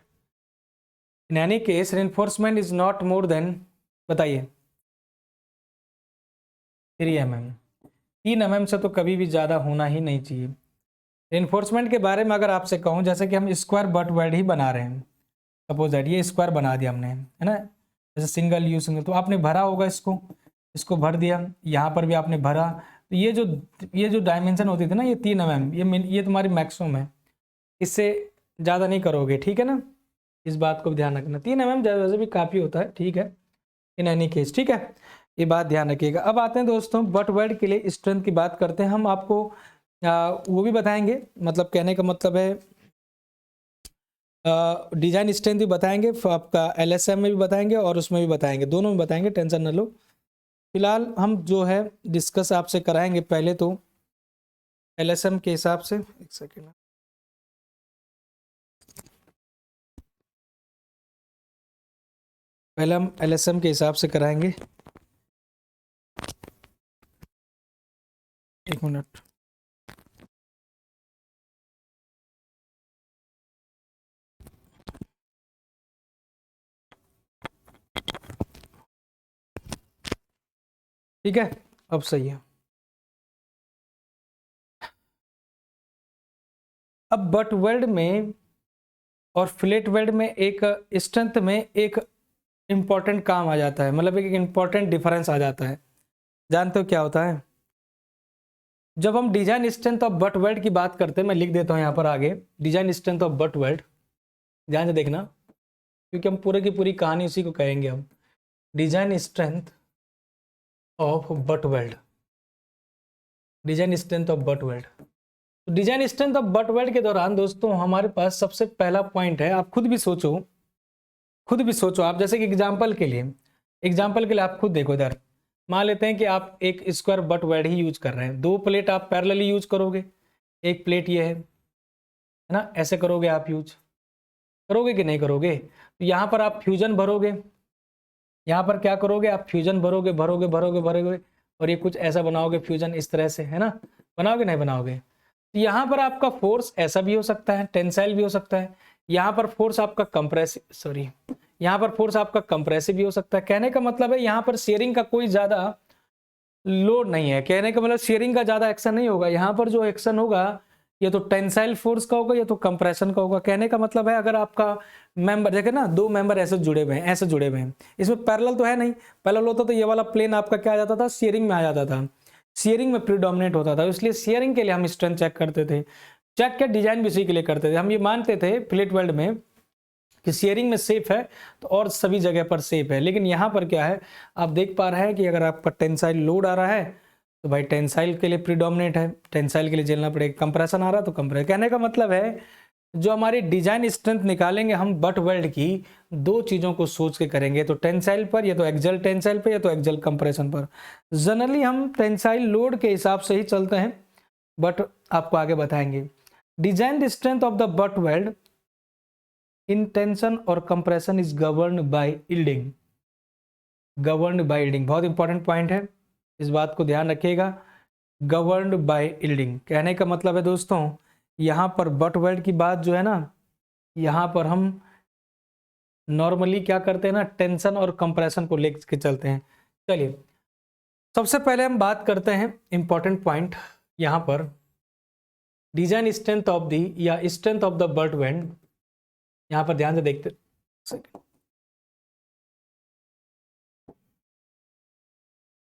in any case reinforcement is not more than, बताइए 3 mm, 3 mm से तो कभी भी ज़्यादा होना ही नहीं चाहिए। रेनफोर्समेंट के बारे में अगर आपसे कहूँ, जैसे कि हम स्क्वायर बट वर्ड ही बना रहे हैं, सपोज दैट ये स्क्वायर बना दिया हमने, है ना, जैसे सिंगल यू सिंगल, तो आपने भरा होगा इसको, इसको भर दिया, यहाँ पर भी आपने भरा, तो ये जो डायमेंशन होती थी ना, ये 3 mm, ये तुम्हारी मैक्सिमम है, इससे ज़्यादा नहीं करोगे, ठीक है ना, इस बात को भी ध्यान रखना। 3 mm वैसे भी काफ़ी होता है, ठीक है, इन एनी केस, ठीक है, ये बात ध्यान रखिएगा। अब आते हैं दोस्तों बट वर्ड के लिए स्ट्रेंथ की बात करते हैं। हम आपको वो भी बताएंगे, मतलब कहने का मतलब है डिजाइन स्ट्रेंथ भी बताएंगे, आपका एलएसएम में भी बताएंगे और उसमें भी बताएंगे, दोनों में बताएंगे, टेंशन न लो। फिलहाल हम जो है डिस्कस आपसे कराएंगे पहले तो एलएसएम के हिसाब से, एक सेकेंड, पहले हम एलएसएम के हिसाब से कराएंगे, 1 मिनट। ठीक है, अब सही है। अब बट वर्ड में और फ्लैट वर्ड में एक स्ट्रेंथ में एक इंपॉर्टेंट काम आ जाता है, मतलब एक इंपॉर्टेंट डिफरेंस आ जाता है। जानते हो क्या होता है? जब हम design strength of but word की बात करते हैं, मैं लिख देता हूं यहां पर आगे, design strength of but word, ध्यान से देखना, क्योंकि हम पूरे की पूरी कहानी उसी को कहेंगे हम। Design strength of but word, design strength of but word, design strength of but word के दौरान दोस्तों हमारे पास सबसे पहला पॉइंट है, आप खुद भी सोचो, खुद भी सोचो आप, जैसे कि एग्जाम्पल के लिए आप खुद देखो इधर, मान लेते हैं कि आप एक square but word he use कर रहे हैं, 2 प्लेट आप पैरेलली यूज करोगे, एक प्लेट ये है ना, ऐसे करोगे, आप यूज करोगे कि नहीं करोगे? तो यहाँ पर आप फ्यूजन भरोगे, यहाँ पर क्या करोगे, आप फ्यूजन भरोगे भरोगे भरोगे भरोगे, और ये कुछ ऐसा बनाओगे फ्यूजन इस तरह से, है ना, बनाओगे नहीं बनाओगे? तो यहाँ पर आपका फोर्स ऐसा भी हो सकता है, टेंसाइल भी हो सकता है, यहाँ पर फोर्स आपका कंप्रेसिव, सॉरी, यहाँ पर फोर्स आपका कंप्रेसिव भी हो सकता है। कहने का मतलब है यहाँ पर शेयरिंग का कोई ज्यादा लोड नहीं है, कहने का मतलब शेयरिंग का ज्यादा एक्शन नहीं होगा, यहाँ पर जो एक्शन होगा ये तो टेंसाइल फोर्स का होगा या तो कंप्रेशन का होगा। कहने का मतलब है अगर आपका मेंबर देखे ना, 2 मेंबर ऐसे जुड़े हुए हैं, ऐसे जुड़े हुए हैं, इसमें पैरेलल तो है नहीं, पैरेलल होता तो ये वाला प्लेन आपका क्या आ जाता था, शेयरिंग में आ जाता था, शेयरिंग में प्रीडोमिनेट होता था, इसलिए शेयरिंग के लिए हम स्ट्रेंथ चेक करते थे। चेक क्या, डिजाइन भी इसी के लिए करते थे। हम ये मानते थे फ्लैट वर्ल्ड में कि शेयरिंग में सेफ है तो और सभी जगह पर सेफ है। लेकिन यहाँ पर क्या है, आप देख पा रहे हैं कि अगर आपका टेंसाइल लोड आ रहा है तो भाई टेंसाइल के लिए प्रीडोमिनेट है, टेंसाइल के लिए झेलना पड़ेगा। कंप्रेशन आ रहा है तो कंप्रेस। कहने का मतलब है जो हमारी डिजाइन स्ट्रेंथ निकालेंगे हम बट वेल्ड की, दो चीजों को सोच के करेंगे, तो टेंसाइल पर या तो एक्सल टेंसाइल पर या तो एक्सल कंप्रेशन पर। जनरली हम टेंसाइल लोड के हिसाब से ही चलते हैं, बट आपको आगे बताएंगे। Design the strength of the butt weld in tension और compression is governed by yielding. Governed by yielding बहुत इंपॉर्टेंट पॉइंट है, इस बात को ध्यान रखिएगा। गवर्न्ड बाय यील्डिंग कहने का मतलब है दोस्तों, यहाँ पर बट वेल्ड की बात जो है ना, यहाँ पर हम नॉर्मली क्या करते हैं ना, टेंशन और कंप्रेशन को लेकर चलते हैं। चलिए सबसे पहले हम बात करते हैं इंपॉर्टेंट पॉइंट यहाँ पर, डिजाइन स्ट्रेंथ ऑफ दी या strength of the butt weld. यहाँ पर ध्यान से देखते,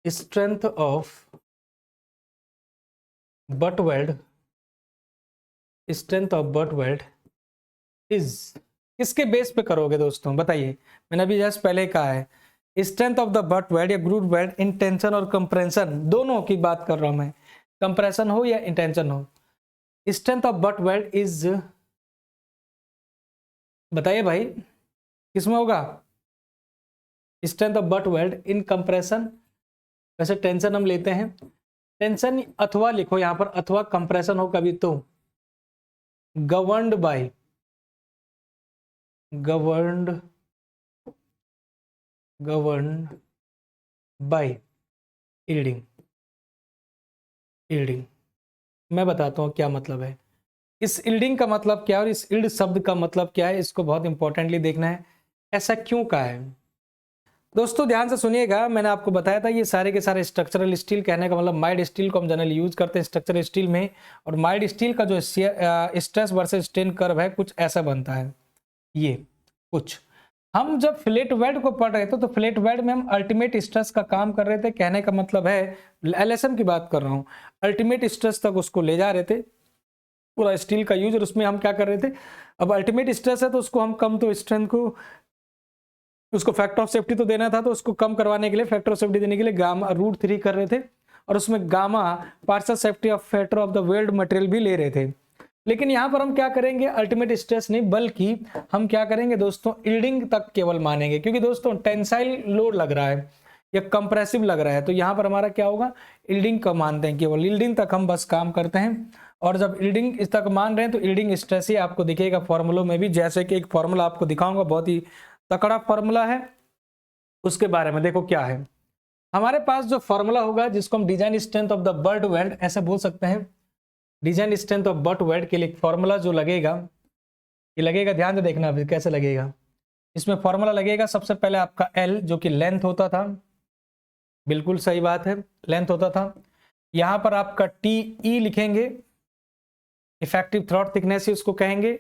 strength of butt weld, strength of butt weld is, किसके बेस पे करोगे दोस्तों बताइए। मैंने अभी जस्ट पहले कहा है strength of the butt weld या ग्रूव वेल्ड इन टेंशन और कंप्रेशन, दोनों की बात कर रहा हूं मैं, कंप्रेशन हो या इंटेंशन हो। Strength of butt weld is, बताइए भाई किसमें होगा, strength of butt weld in compression. वैसे टेंशन हम लेते हैं, टेंशन अथवा लिखो यहाँ पर, अथवा कंप्रेशन हो कभी तो governed bye, governed by yielding. Yielding मैं बताता हूँ क्या मतलब है, इस यील्डिंग का मतलब क्या है और इस यील्ड शब्द का मतलब क्या है, इसको बहुत इंपॉर्टेंटली देखना है। ऐसा क्यों कहा है दोस्तों, ध्यान से सुनिएगा। मैंने आपको बताया था ये सारे के सारे स्ट्रक्चरल स्टील, कहने का मतलब माइल्ड स्टील को हम जनरली यूज करते हैं स्ट्रक्चरल स्टील में, और माइल्ड स्टील का जो स्ट्रेस वर्सेस स्ट्रेन कर्व है कुछ ऐसा बनता है। ये कुछ हम जब फ्लैट वेल्ड को पढ़ रहे थे तो फ्लैट वेल्ड में हम अल्टीमेट स्ट्रेस का काम कर रहे थे, कहने का मतलब है एलएसएम की बात कर रहा हूँ, अल्टीमेट स्ट्रेस तक उसको ले जा रहे थे पूरा स्टील का यूज, और उसमें हम क्या कर रहे थे, अब अल्टीमेट स्ट्रेस है तो उसको हम कम, तो स्ट्रेंथ को उसको फैक्टर ऑफ सेफ्टी तो देना था, तो उसको कम करवाने के लिए, फैक्टर ऑफ सेफ्टी देने के लिए गामा √3 कर रहे थे, और उसमें gamma partial safety of factor of the weld material भी ले रहे थे। लेकिन यहां पर हम क्या करेंगे, अल्टीमेट स्ट्रेस नहीं बल्कि हम क्या करेंगे दोस्तों, यील्डिंग तक केवल मानेंगे, क्योंकि दोस्तों टेंसाइल लोड लग रहा है या कंप्रेसिव लग रहा है, तो यहां पर हमारा क्या होगा, यील्डिंग का मानते हैं, केवल यील्डिंग तक हम बस काम करते हैं। और जब यील्डिंग इस तक मान रहे हैं तो यील्डिंग स्ट्रेस ही आपको दिखेगा फॉर्मूलों में भी, जैसे कि एक फॉर्मूला आपको दिखाऊंगा, बहुत ही तकड़ा फॉर्मूला है, उसके बारे में देखो क्या है। हमारे पास जो फॉर्मूला होगा जिसको हम design strength of the butt weld ऐसे बोल सकते हैं, design strength of butt weld के लिए फॉर्मूला जो लगेगा, ये लगेगा, ध्यान से देखना अभी कैसे लगेगा। इसमें फॉर्मूला लगेगा सबसे पहले आपका L जो कि लेंथ होता था, बिल्कुल सही बात है, लेंथ होता था। यहां पर आपका TE लिखेंगे, इफेक्टिव थ्रॉट थिकनेस उसको कहेंगे,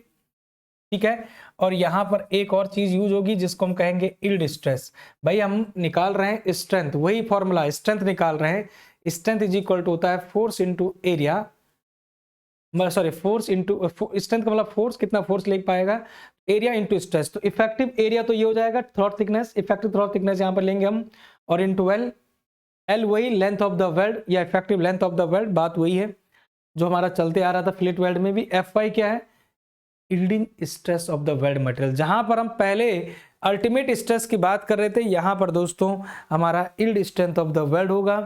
ठीक है। और यहां पर एक और चीज यूज होगी जिसको हम कहेंगे यील्ड स्ट्रेस। भाई हम निकाल रहे हैं स्ट्रेंथ, वही फॉर्मूला, स्ट्रेंथ निकाल रहे हैं, स्ट्रेंथ इज इक्वल टू होता है force into area, sorry force into strength का मतलब फोर्स, कितना फोर्स ले पाएगा, एरिया इंटू स्ट्रेस। तो इफेक्टिव एरिया तो ये हो जाएगा throat thickness, effective throat thickness यहां पर लेंगे हम, और इंटू L वही लेंथ ऑफ द वेल्ड या effective length of the weld, बात वही है जो हमारा चलते आ रहा था फ्लैट वेल्ड में भी। Fy क्या है, yielding stress of the weld material. जहां पर हम पहले अल्टीमेट स्ट्रेस की बात कर रहे थे, यहां पर दोस्तों हमारा yield strength of the weld होगा।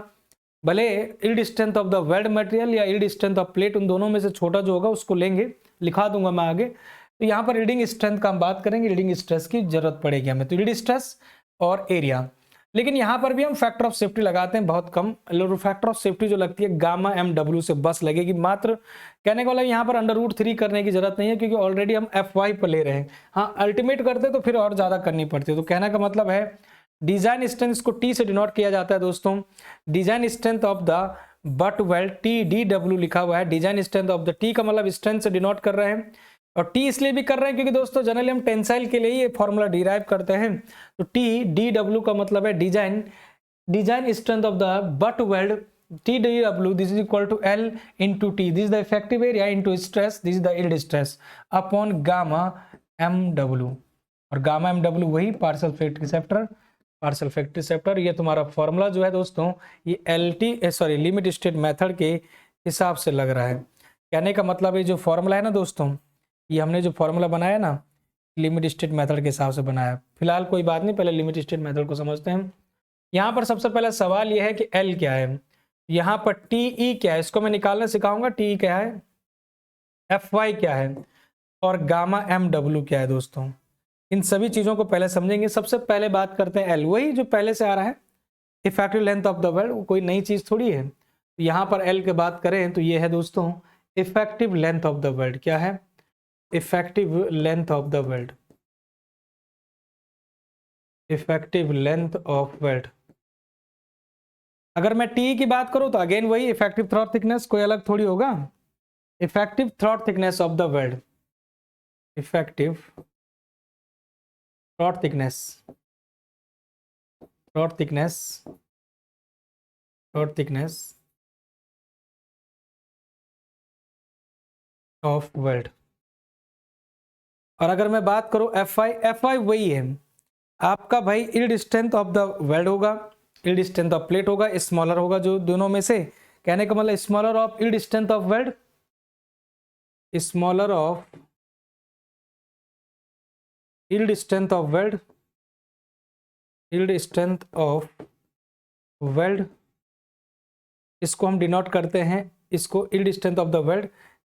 भले yield strength of the weld material या यील्ड स्ट्रेंथ ऑफ प्लेट, उन दोनों में से छोटा जो होगा उसको लेंगे, लिखा दूंगा मैं आगे। तो यहाँ पर यील्डिंग स्ट्रेंथ का हम बात करेंगे, यील्डिंग स्ट्रेस की जरूरत पड़ेगी हमें, तो यील्ड स्ट्रेस और एरिया। लेकिन यहाँ पर भी हम फैक्टर ऑफ सेफ्टी लगाते हैं बहुत कम, फैक्टर ऑफ सेफ्टी जो लगती है गामा MW से बस लगेगी मात्र, कहने का मतलब यहाँ पर √3 करने की जरूरत नहीं है, क्योंकि ऑलरेडी हम FY पर ले रहे हैं। हाँ अल्टीमेट करते तो फिर और ज्यादा करनी पड़ती है। तो कहने का मतलब है डिजाइन स्ट्रेंथ को T से डिनोट किया जाता है दोस्तों, design strength of the butt weld TDW लिखा हुआ है, design strength of the, T का मतलब स्ट्रेंथ से डिनोट कर रहे हैं, और T इसलिए भी कर रहे हैं क्योंकि दोस्तों जनरली हम टेंसाइल के लिए ये फॉर्मूला डिराइव करते हैं। तो TDW का मतलब है design strength of the butt weld, TDW this is equal to L into T, this is the effective area into stress, this is the yield stress upon gamma MW। और gamma M W वही partial fact receptor. ये तुम्हारा formula जो है दोस्तों ये limit state method के हिसाब से लग रहा है। कहने का मतलब ये जो फॉर्मूला है ना दोस्तों, ये हमने जो फॉर्मूला बनाया ना लिमिट स्टेट मेथड के हिसाब से बनाया। फिलहाल कोई बात नहीं, पहले लिमिट स्टेट मेथड को समझते हैं। यहाँ पर सबसे पहला सवाल यह है कि एल क्या है, यहाँ पर टी ई क्या है, इसको मैं निकालना सिखाऊंगा। टी क्या है, एफ वाई क्या है, और गामा एम डब्ल्यू क्या है दोस्तों। इन सभी चीजों को पहले समझेंगे। सबसे पहले बात करते हैं एल, वही जो पहले से आ रहा है, effective length of the weld, कोई नई चीज थोड़ी है। यहाँ पर एल की बात करें तो ये है दोस्तों effective length of the weld. क्या है, effective length of the weld, effective length of weld. अगर मैं टी की बात करूं तो अगेन वही इफेक्टिव थ्रॉट थिकनेस, कोई अलग थोड़ी होगा। Effective throat thickness of the weld, effective throat thickness, throat thickness, throat thickness of weld. और अगर मैं बात करूं एफ आई वही है आपका भाई yield strength of the weld होगा, यील्ड स्ट्रेंथ ऑफ प्लेट होगा, स्मॉलर होगा जो दोनों में से। कहने का मतलब smaller of yield strength of weld, smaller of yield strength of weld, yield strength of weld, इसको हम डिनोट करते हैं, इसको yield strength of the weld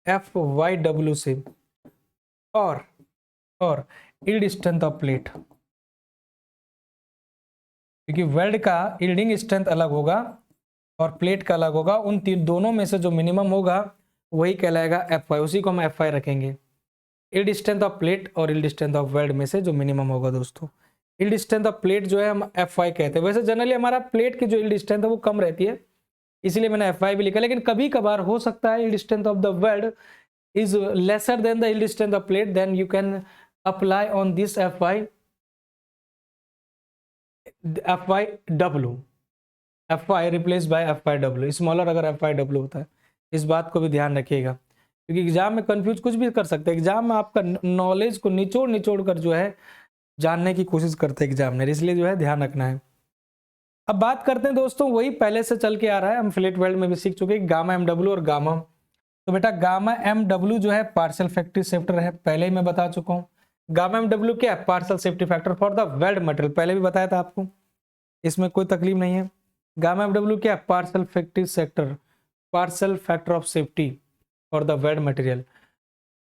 F Y W से, और यील्ड स्ट्रेंथ ऑफ प्लेट, क्योंकि वेल्ड का यील्डिंग स्ट्रेंथ अलग होगा और प्लेट का अलग होगा। उन दोनों में से जो मिनिमम होगा वही कहलाएगा एफ वाई, उसी को हम एफ वाई रखेंगे। यील्ड स्ट्रेंथ ऑफ प्लेट और यील्ड स्ट्रेंथ ऑफ वेल्ड में से जो मिनिमम होगा दोस्तों, यील्ड स्ट्रेंथ ऑफ प्लेट जो है हम एफ वाई कहते हैं। वैसे जनरली हमारा प्लेट की जो यील्ड स्ट्रेंथ है वो कम रहती है, इसलिए मैंने एफ वाई भी लिखा। लेकिन कभी कभार हो सकता है yield strength of the weld is lesser than the yield strength of plate, then you can apply on this fy replaced by fy smaller अगर fy होता है। इस बात को भी ध्यान रखिएगा, क्योंकि एग्जाम में कंफ्यूज कुछ भी कर सकते हैं। एग्जाम में आपका नॉलेज को निचोड़ कर जो है जानने की कोशिश करते हैं एग्जामिनर, इसलिए जो है ध्यान रखना है। अब बात करते हैं दोस्तों, वही पहले से चल के आ रहा है, हम फिलेट वेल्ड में भी सीख चुके हैं, गामा एम डब्ल्यू और गामा। तो बेटा गामा एम डब्ल्यू जो है पार्शियल फेक्टिव सेफ्टर है, पहले ही मैं बता चुका हूँ। गामा एम डब्ल्यू क्या है, partial safety factor for the weld material, पहले भी बताया था आपको, इसमें कोई तकलीफ नहीं है। गामा एम डब्ल्यू क्या है, partial factive sector, partial factor of safety for the weld material.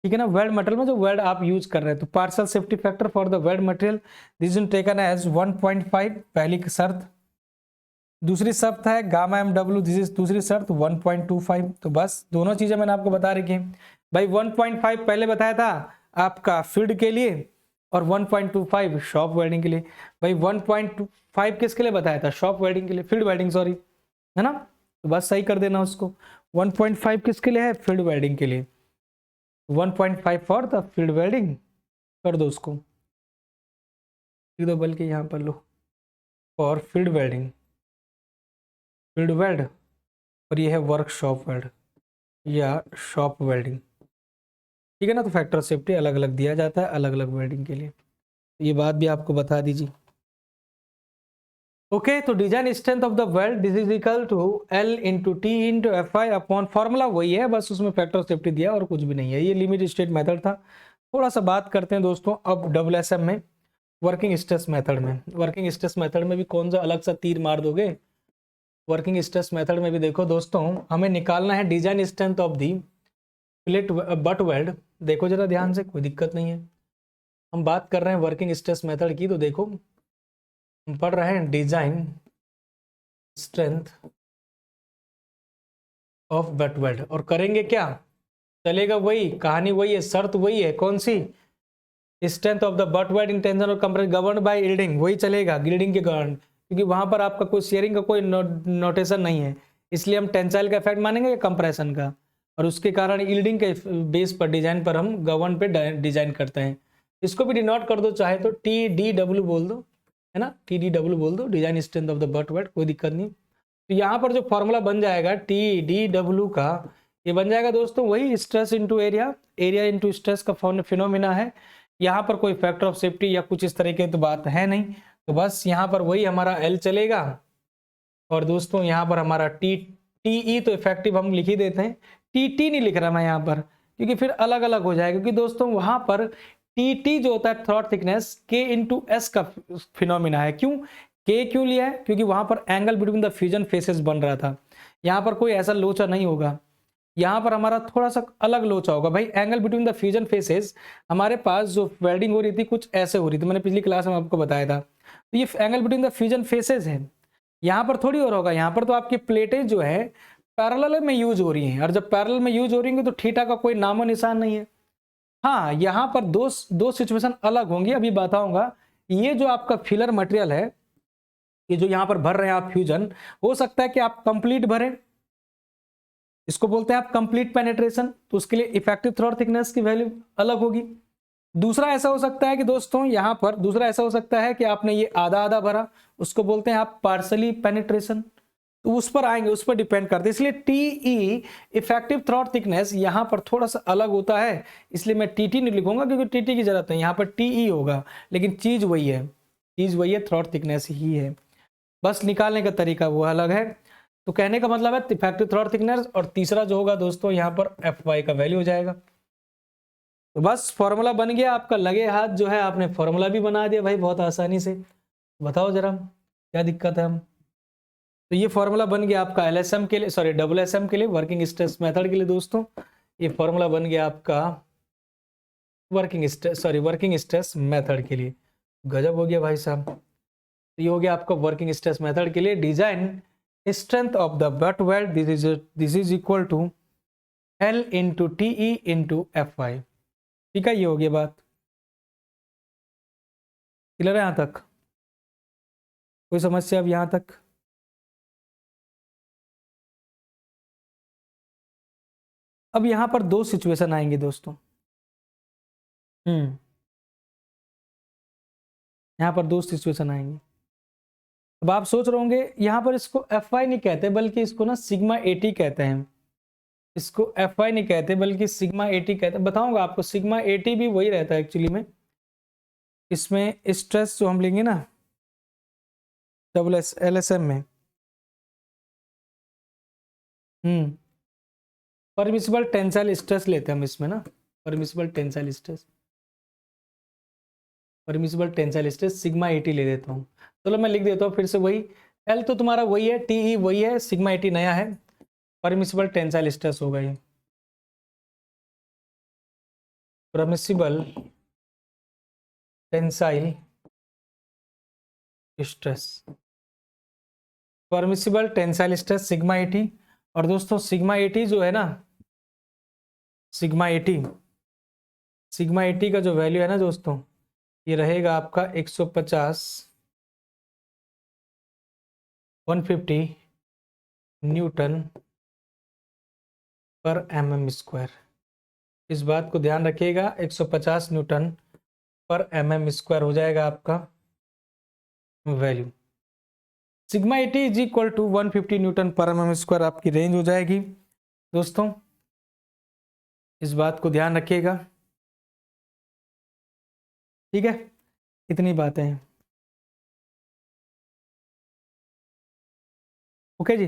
ठीक है ना, वेल्ड मटेरियल में जो वेल्ड आप यूज कर रहे हैं, तो partial safety factor for the weld material this is taken as 1.5 पहली शर्त। दूसरी शर्त है gamma M W, this is दूसरी शर्त 1.25। तो बस दोनों चीजें मैंने आपको बता रखी है भाई। 1.5 पहले बताया था आपका फील्ड के लिए और 1.25 शॉप वेल्डिंग के लिए। भाई 1.25 किसके लिए बताया था, शॉप वेल्डिंग के लिए, फील्ड वेल्डिंग सॉरी, है ना। तो बस सही कर देना उसको, 1.5 किसके लिए है, फील्ड वेल्डिंग के लिए, 1.5 फॉर द फील्ड वेल्डिंग कर दो उसको, लिख दो बल्कि यहाँ पर लो, for field welding, field weld, और ये है वर्कशॉप वेल्ड या शॉप वेल्डिंग। ठीक है ना, तो फैक्टर ऑफ सेफ्टी अलग अलग दिया जाता है अलग अलग वेल्डिंग के लिए, ये बात भी आपको बता दीजिए। ओके, तो design strength of the weld this is equal to L into T into F I upon, formula वही है, बस उसमें फैक्टर ऑफ सेफ्टी दिया और कुछ भी नहीं है। ये लिमिट स्टेट मेथड था। थोड़ा सा बात करते हैं दोस्तों अब WSM में, वर्किंग स्ट्रेस मेथड में। वर्किंग स्ट्रेस मेथड में भी कौन सा अलग सा तीर मार दोगे। वर्किंग स्ट्रेस मेथड में भी देखो दोस्तों, हमें निकालना है design strength of the plate butt weld. देखो जरा ध्यान से, कोई दिक्कत नहीं है, हम बात कर रहे हैं वर्किंग स्ट्रेस मेथड की। तो देखो हम पढ़ रहे हैं design strength of butt weld, और करेंगे क्या, चलेगा वही, कहानी वही है, शर्त वही है, कौन सी, strength of the butt weld in tension और कंप्रेशन गवर्न बाय यील्डिंग, वही चलेगा यील्डिंग के कारण, क्योंकि वहां पर आपका कोई शेयरिंग का कोई नोटेशन नहीं है, इसलिए हम टेंसाइल का इफेक्ट मानेंगे या कंप्रेशन का, और उसके कारण यील्डिंग के बेस पर डिजाइन पर हम गवर्न पे डिजाइन करते हैं। इसको भी डिनोट कर दो चाहे तो TDW बोल दो, है ना, TDW बोल दो, design strength of the butt weld, कोई दिक्कत नहीं। तो यहाँ पर जो फॉर्मूला बन जाएगा TDW का, ये बन जाएगा दोस्तों वही stress into area, area into stress का फिनोमिना है, यहाँ पर कोई फैक्टर ऑफ सेफ्टी या कुछ इस तरीके की तो बात है नहीं, तो बस यहाँ पर वही हमारा एल चलेगा। और दोस्तों यहाँ पर हमारा टी ई तो इफेक्टिव हम लिख ही देते हैं, टी नहीं लिख रहा मैं यहाँ पर, क्योंकि फिर अलग अलग हो जाएगा। क्योंकि दोस्तों वहां पर टी जो होता है थ्रॉट थिकनेस के इंटू एस का फिनोमिना है। क्यों के क्यों लिया है? क्योंकि वहां पर angle between the fusion faces बन रहा था। यहाँ पर कोई ऐसा लोचा नहीं होगा, यहाँ पर हमारा थोड़ा सा अलग लोचा होगा। भाई angle between the fusion faces हमारे पास जो वेल्डिंग हो रही थी कुछ ऐसे हो रही थी, मैंने पिछली क्लास में आपको बताया था। तो ये angle between the fusion faces है, यहाँ पर थोड़ी और होगा। यहाँ पर तो आपकी प्लेटें जो है पैरेलल में यूज हो रही हैं, और जब पैरेलल में यूज हो रही हैं तो थीटा का कोई नामो निशान नहीं है। हाँ, यहाँ पर दो सिचुएशन अलग होंगी, अभी बताऊंगा। ये जो आपका फिलर मटेरियल है, ये जो यहाँ पर भर रहे हैं आप फ्यूजन, हो सकता है कि आप कंप्लीट भरें, इसको बोलते हैं आप कंप्लीट पेनिट्रेशन, तो उसके लिए इफेक्टिव थ्रॉट थिकनेस की वैल्यू अलग होगी। दूसरा ऐसा हो सकता है कि दोस्तों यहाँ पर दूसरा ऐसा हो सकता है कि आपने ये आधा आधा भरा, उसको बोलते हैं आप पार्सली पेनिट्रेशन, तो उस पर आएंगे, उस पर डिपेंड करते हैं। इसलिए टी इफेक्टिव थ्रॉट थिकनेस यहाँ पर थोड़ा सा अलग होता है, इसलिए मैं टी नहीं लिखूंगा क्योंकि टी की जरूरत है, यहाँ पर टी होगा, लेकिन चीज वही है, थ्रॉट थिकनेस ही है, बस निकालने का तरीका वो अलग है। तो कहने का मतलब है इफेक्टिव थ्रॉट थिकनेस, और तीसरा जो होगा दोस्तों यहाँ पर एफ वाई का वैल्यू हो जाएगा। तो बस फॉर्मूला बन गया आपका, लगे हाथ जो है आपने फॉर्मूला भी बना दिया भाई बहुत आसानी से। बताओ जरा क्या दिक्कत है हम। तो ये फॉर्मूला बन गया आपका एलएसएम के लिए, सॉरी डबल एसएम के लिए, वर्किंग स्ट्रेस मेथड के लिए दोस्तों। ये फॉर्मूला बन गया आपका वर्किंग स्ट्रेस मेथड के लिए। गजब हो गया भाई साहब। तो ये हो गया आपका वर्किंग स्ट्रेस मेथड के लिए। Design strength of the butt weld this is equal to L into T E into F Y. ठीक है, ये हो गया बात। क्लियर है यहाँ तक? कोई समस्या अब यहाँ तक? अब यहाँ पर दो सिचुएशन आएंगे दोस्तों। यहाँ पर दो सिचुएशन आएंगे। अब आप सोच रहे होंगे यहाँ पर इसको एफ वाई नहीं कहते बल्कि इसको ना सिग्मा एटी कहते हैं। इसको एफ वाई नहीं कहते बल्कि सिग्मा एटी कहते हैं। बताऊंगा आपको, सिग्मा एटी भी वही रहता है एक्चुअली में। इसमें स्ट्रेस जो हम लेंगे ना डबल एल एस एम में, परमिसिबल टेंसाइल स्ट्रेस लेते हैं हम इसमें ना, permissible tensile stress sigma eighty ले देता हूँ। चलो मैं लिख देता हूँ फिर से वही, एल तो तुम्हारा वही है, टी ई वही है, सिग्मा एटी नया है, परमिसिबल टेंसाइल स्ट्रेस होगा ये। Permissible tensile stress, permissible tensile stress sigma eighty. और दोस्तों सिग्मा एटी जो है ना, सिग्मा एटी का जो वैल्यू है ना दोस्तों, ये रहेगा आपका 150 150 न्यूटन पर mm स्क्वायर। इस बात को ध्यान रखिएगा, 150 न्यूटन पर mm स्क्वायर हो जाएगा आपका value. Sigma at is equal to 150 newton per mm square आपकी रेंज हो जाएगी दोस्तों। इस बात को ध्यान रखिएगा, ठीक है। इतनी बातें हैं, ओके जी।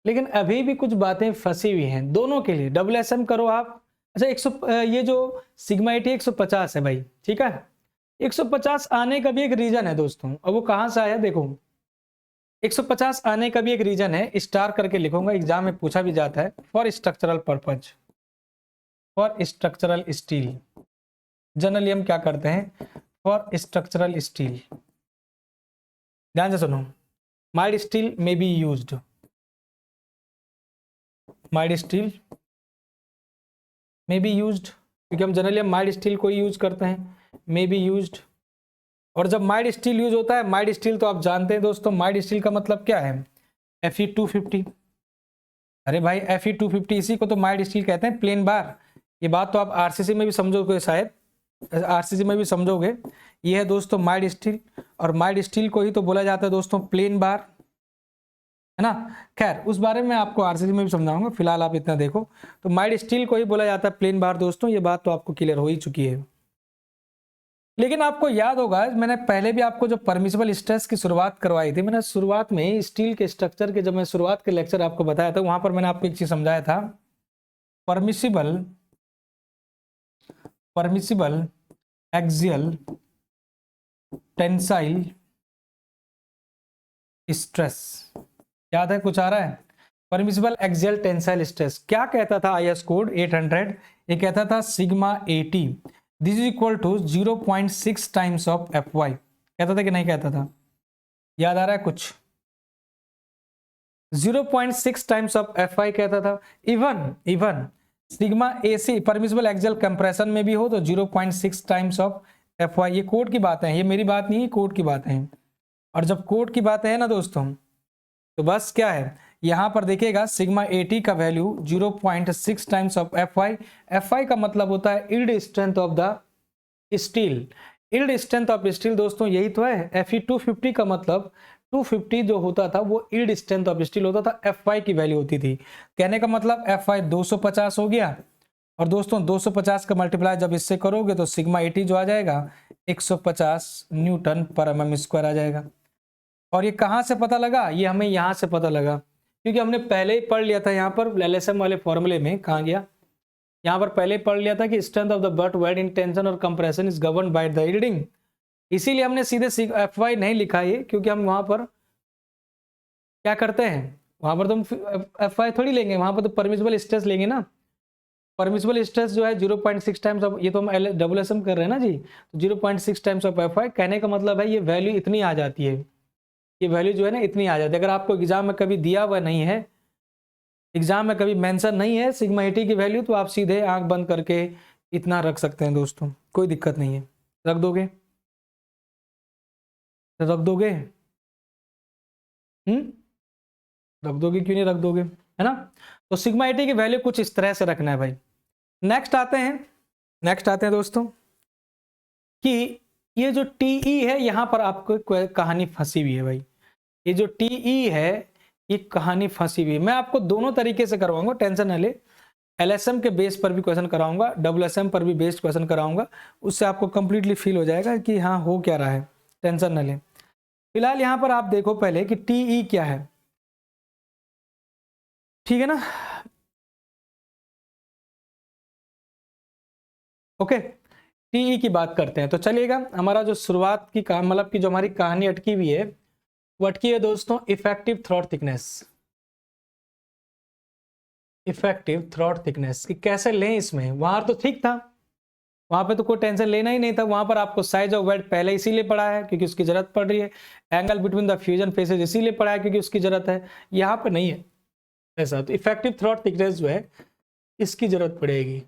लेकिन अभी भी कुछ बातें फंसी हुई हैं दोनों के लिए। डबल एस एम करो आप, अच्छा 100, ये जो सिग्मा एटी 150 है भाई, ठीक है। 150 आने का भी एक रीजन है दोस्तों, और वो कहाँ से आया देखो। 150 आने का भी एक रीजन है, स्टार करके लिखूंगा, एग्जाम में पूछा भी जाता है। For structural purpose, for structural steel, generally हम क्या करते हैं, फॉर स्ट्रक्चरल स्टील। ध्यान से सुनो, माइल्ड स्टील में बी यूज्ड, माइल्ड स्टील में बी यूज्ड, क्योंकि हम जनरली माइल्ड स्टील को यूज करते हैं, में बी यूज्ड। और जब माइल्ड स्टील यूज होता है, माइल्ड स्टील तो आप जानते हैं दोस्तों, माइल्ड स्टील का मतलब क्या है, Fe250। अरे भाई Fe250, इसी को तो माइल्ड स्टील कहते हैं, प्लेन बार। ये बात तो आप आरसीसी में भी समझोगे, शायद आरसीसी में भी समझोगे। ये है दोस्तों माइल्ड स्टील, और माइल्ड स्टील को ही तो बोला जाता है दोस्तों प्लेन बार। है ना। खैर उस बारे में आपको आरसीसी में भी समझाऊंगा, फिलहाल आप इतना देखो। तो माइल्ड स्टील को ही बोला जाता है प्लेन बार दोस्तों, ये बात तो आपको क्लियर हो ही चुकी है। लेकिन आपको याद होगा मैंने पहले भी आपको जो परमिसिबल स्ट्रेस की शुरुआत करवाई थी, मैंने शुरुआत में स्टील के स्ट्रक्चर के जब मैं शुरुआत के लेक्चर आपको बताया था, वहां पर मैंने आपको एक चीज समझाया था, permissible permissible axial tensile stress. याद है, कुछ आ रहा है? परमिसिबल एक्सियल टेंसाइल स्ट्रेस क्या कहता था आईएस कोड 800? ये कहता था sigma 80 this is equal to 0.6 times of F Y. कहता था कि नहीं कहता था? याद आ रहा है कुछ? 0.6 टाइम्स ऑफ एफ वाई कहता था। Even sigma AC permissible axial compression में भी हो तो 0.6 टाइम्स ऑफ एफ वाई। ये कोड की बात है, ये मेरी बात नहीं है, कोड की बात है। और जब कोड की बात है ना दोस्तों, तो बस क्या है, यहां पर देखिएगा सिग्मा 80 का value 0.6 times of F Y का मतलब होता है yield strength of the steel. Yield strength of steel दोस्तों यही तो है। Fe 250 का मतलब 250 जो होता था वो यील्ड स्ट्रेंथ ऑफ स्टील होता था, Fy की वैल्यू होती थी। कहने का मतलब Fy 250 हो गया, और दोस्तों 250 का मल्टीप्लाई जब इससे करोगे तो सिग्मा 80 जो आ जाएगा 150 न्यूटन पर mm स्क्वायर आ जाएगा। और ये कहाँ से पता लगा? ये हमें यहाँ से पता लगा, क्योंकि हमने पहले ही पढ़ लिया था यहाँ पर एलएसएम वाले फॉर्मूले में। कहाँ गया? यहाँ पर पहले पढ़ लिया था कि strength of the butt weld in tension और compression is govern by the yielding. इसीलिए हमने सीधे एफ वाई नहीं लिखा ये, क्योंकि हम वहां पर क्या करते हैं, वहां पर तो हम एफ वाई थोड़ी लेंगे, वहां पर तो परमिसिबल स्ट्रेस लेंगे ना। परमिसिबल स्ट्रेस जो है 0.6 टाइम्स ऑफ, ये तो हम डबल एस एम कर रहे हैं ना जी, तो 0.6 टाइम्स ऑफ एफ वाई। कहने का मतलब है ये वैल्यू इतनी आ जाती है, ये वैल्यू जो है ना इतनी आ जाती है। अगर आपको एग्जाम में कभी दिया हुआ नहीं है, एग्जाम में कभी मेंशन नहीं है सिग्मा 80 की वैल्यू, तो आप सीधे आंख बंद करके इतना रख सकते हैं दोस्तों, कोई दिक्कत नहीं है। रख दोगे? रख दोगे? रख दोगे, क्यों नहीं रख दोगे, है ना। तो सिग्मा 80 की वैल्यू कुछ इस तरह से रखना है भाई। नेक्स्ट आते हैं दोस्तों कि ये जो टीई है, यहां पर आपको कहानी फंसी हुई है भाई। ये जो टीई है ये कहानी फंसी हुई है। मैं आपको दोनों तरीके से करवाऊंगा, टेंशन न ले। एलएसएम के बेस पर भी क्वेश्चन कराऊंगा, डब्ल्यूएसएम पर भी बेस्ड क्वेश्चन कराऊंगा, उससे आपको कंप्लीटली फील हो जाएगा कि हाँ हो क्या रहा है। टेंशन न ले। फिलहाल यहां पर आप देखो पहले कि टीई क्या है, ठीक है ना। ओके, टीई की बात करते हैं। तो चलिएगा, हमारा जो शुरुआत की मतलब की जो हमारी कहानी अटकी हुई है, वो अटकी है दोस्तों effective throat thickness. Effective throat thickness कि कैसे लें इसमें। वहां तो ठीक था, वहां पे तो कोई टेंशन लेना ही नहीं था। वहां पर आपको साइज ऑफ वेट पहले इसीलिए पढ़ा है क्योंकि उसकी जरूरत पड़ रही है, angle between the fusion faces इसीलिए पढ़ा है क्योंकि उसकी जरूरत है। यहाँ पे नहीं है ऐसा। तो इफेक्टिव थ्रॉट थिकनेस जो है इसकी जरूरत पड़ेगी।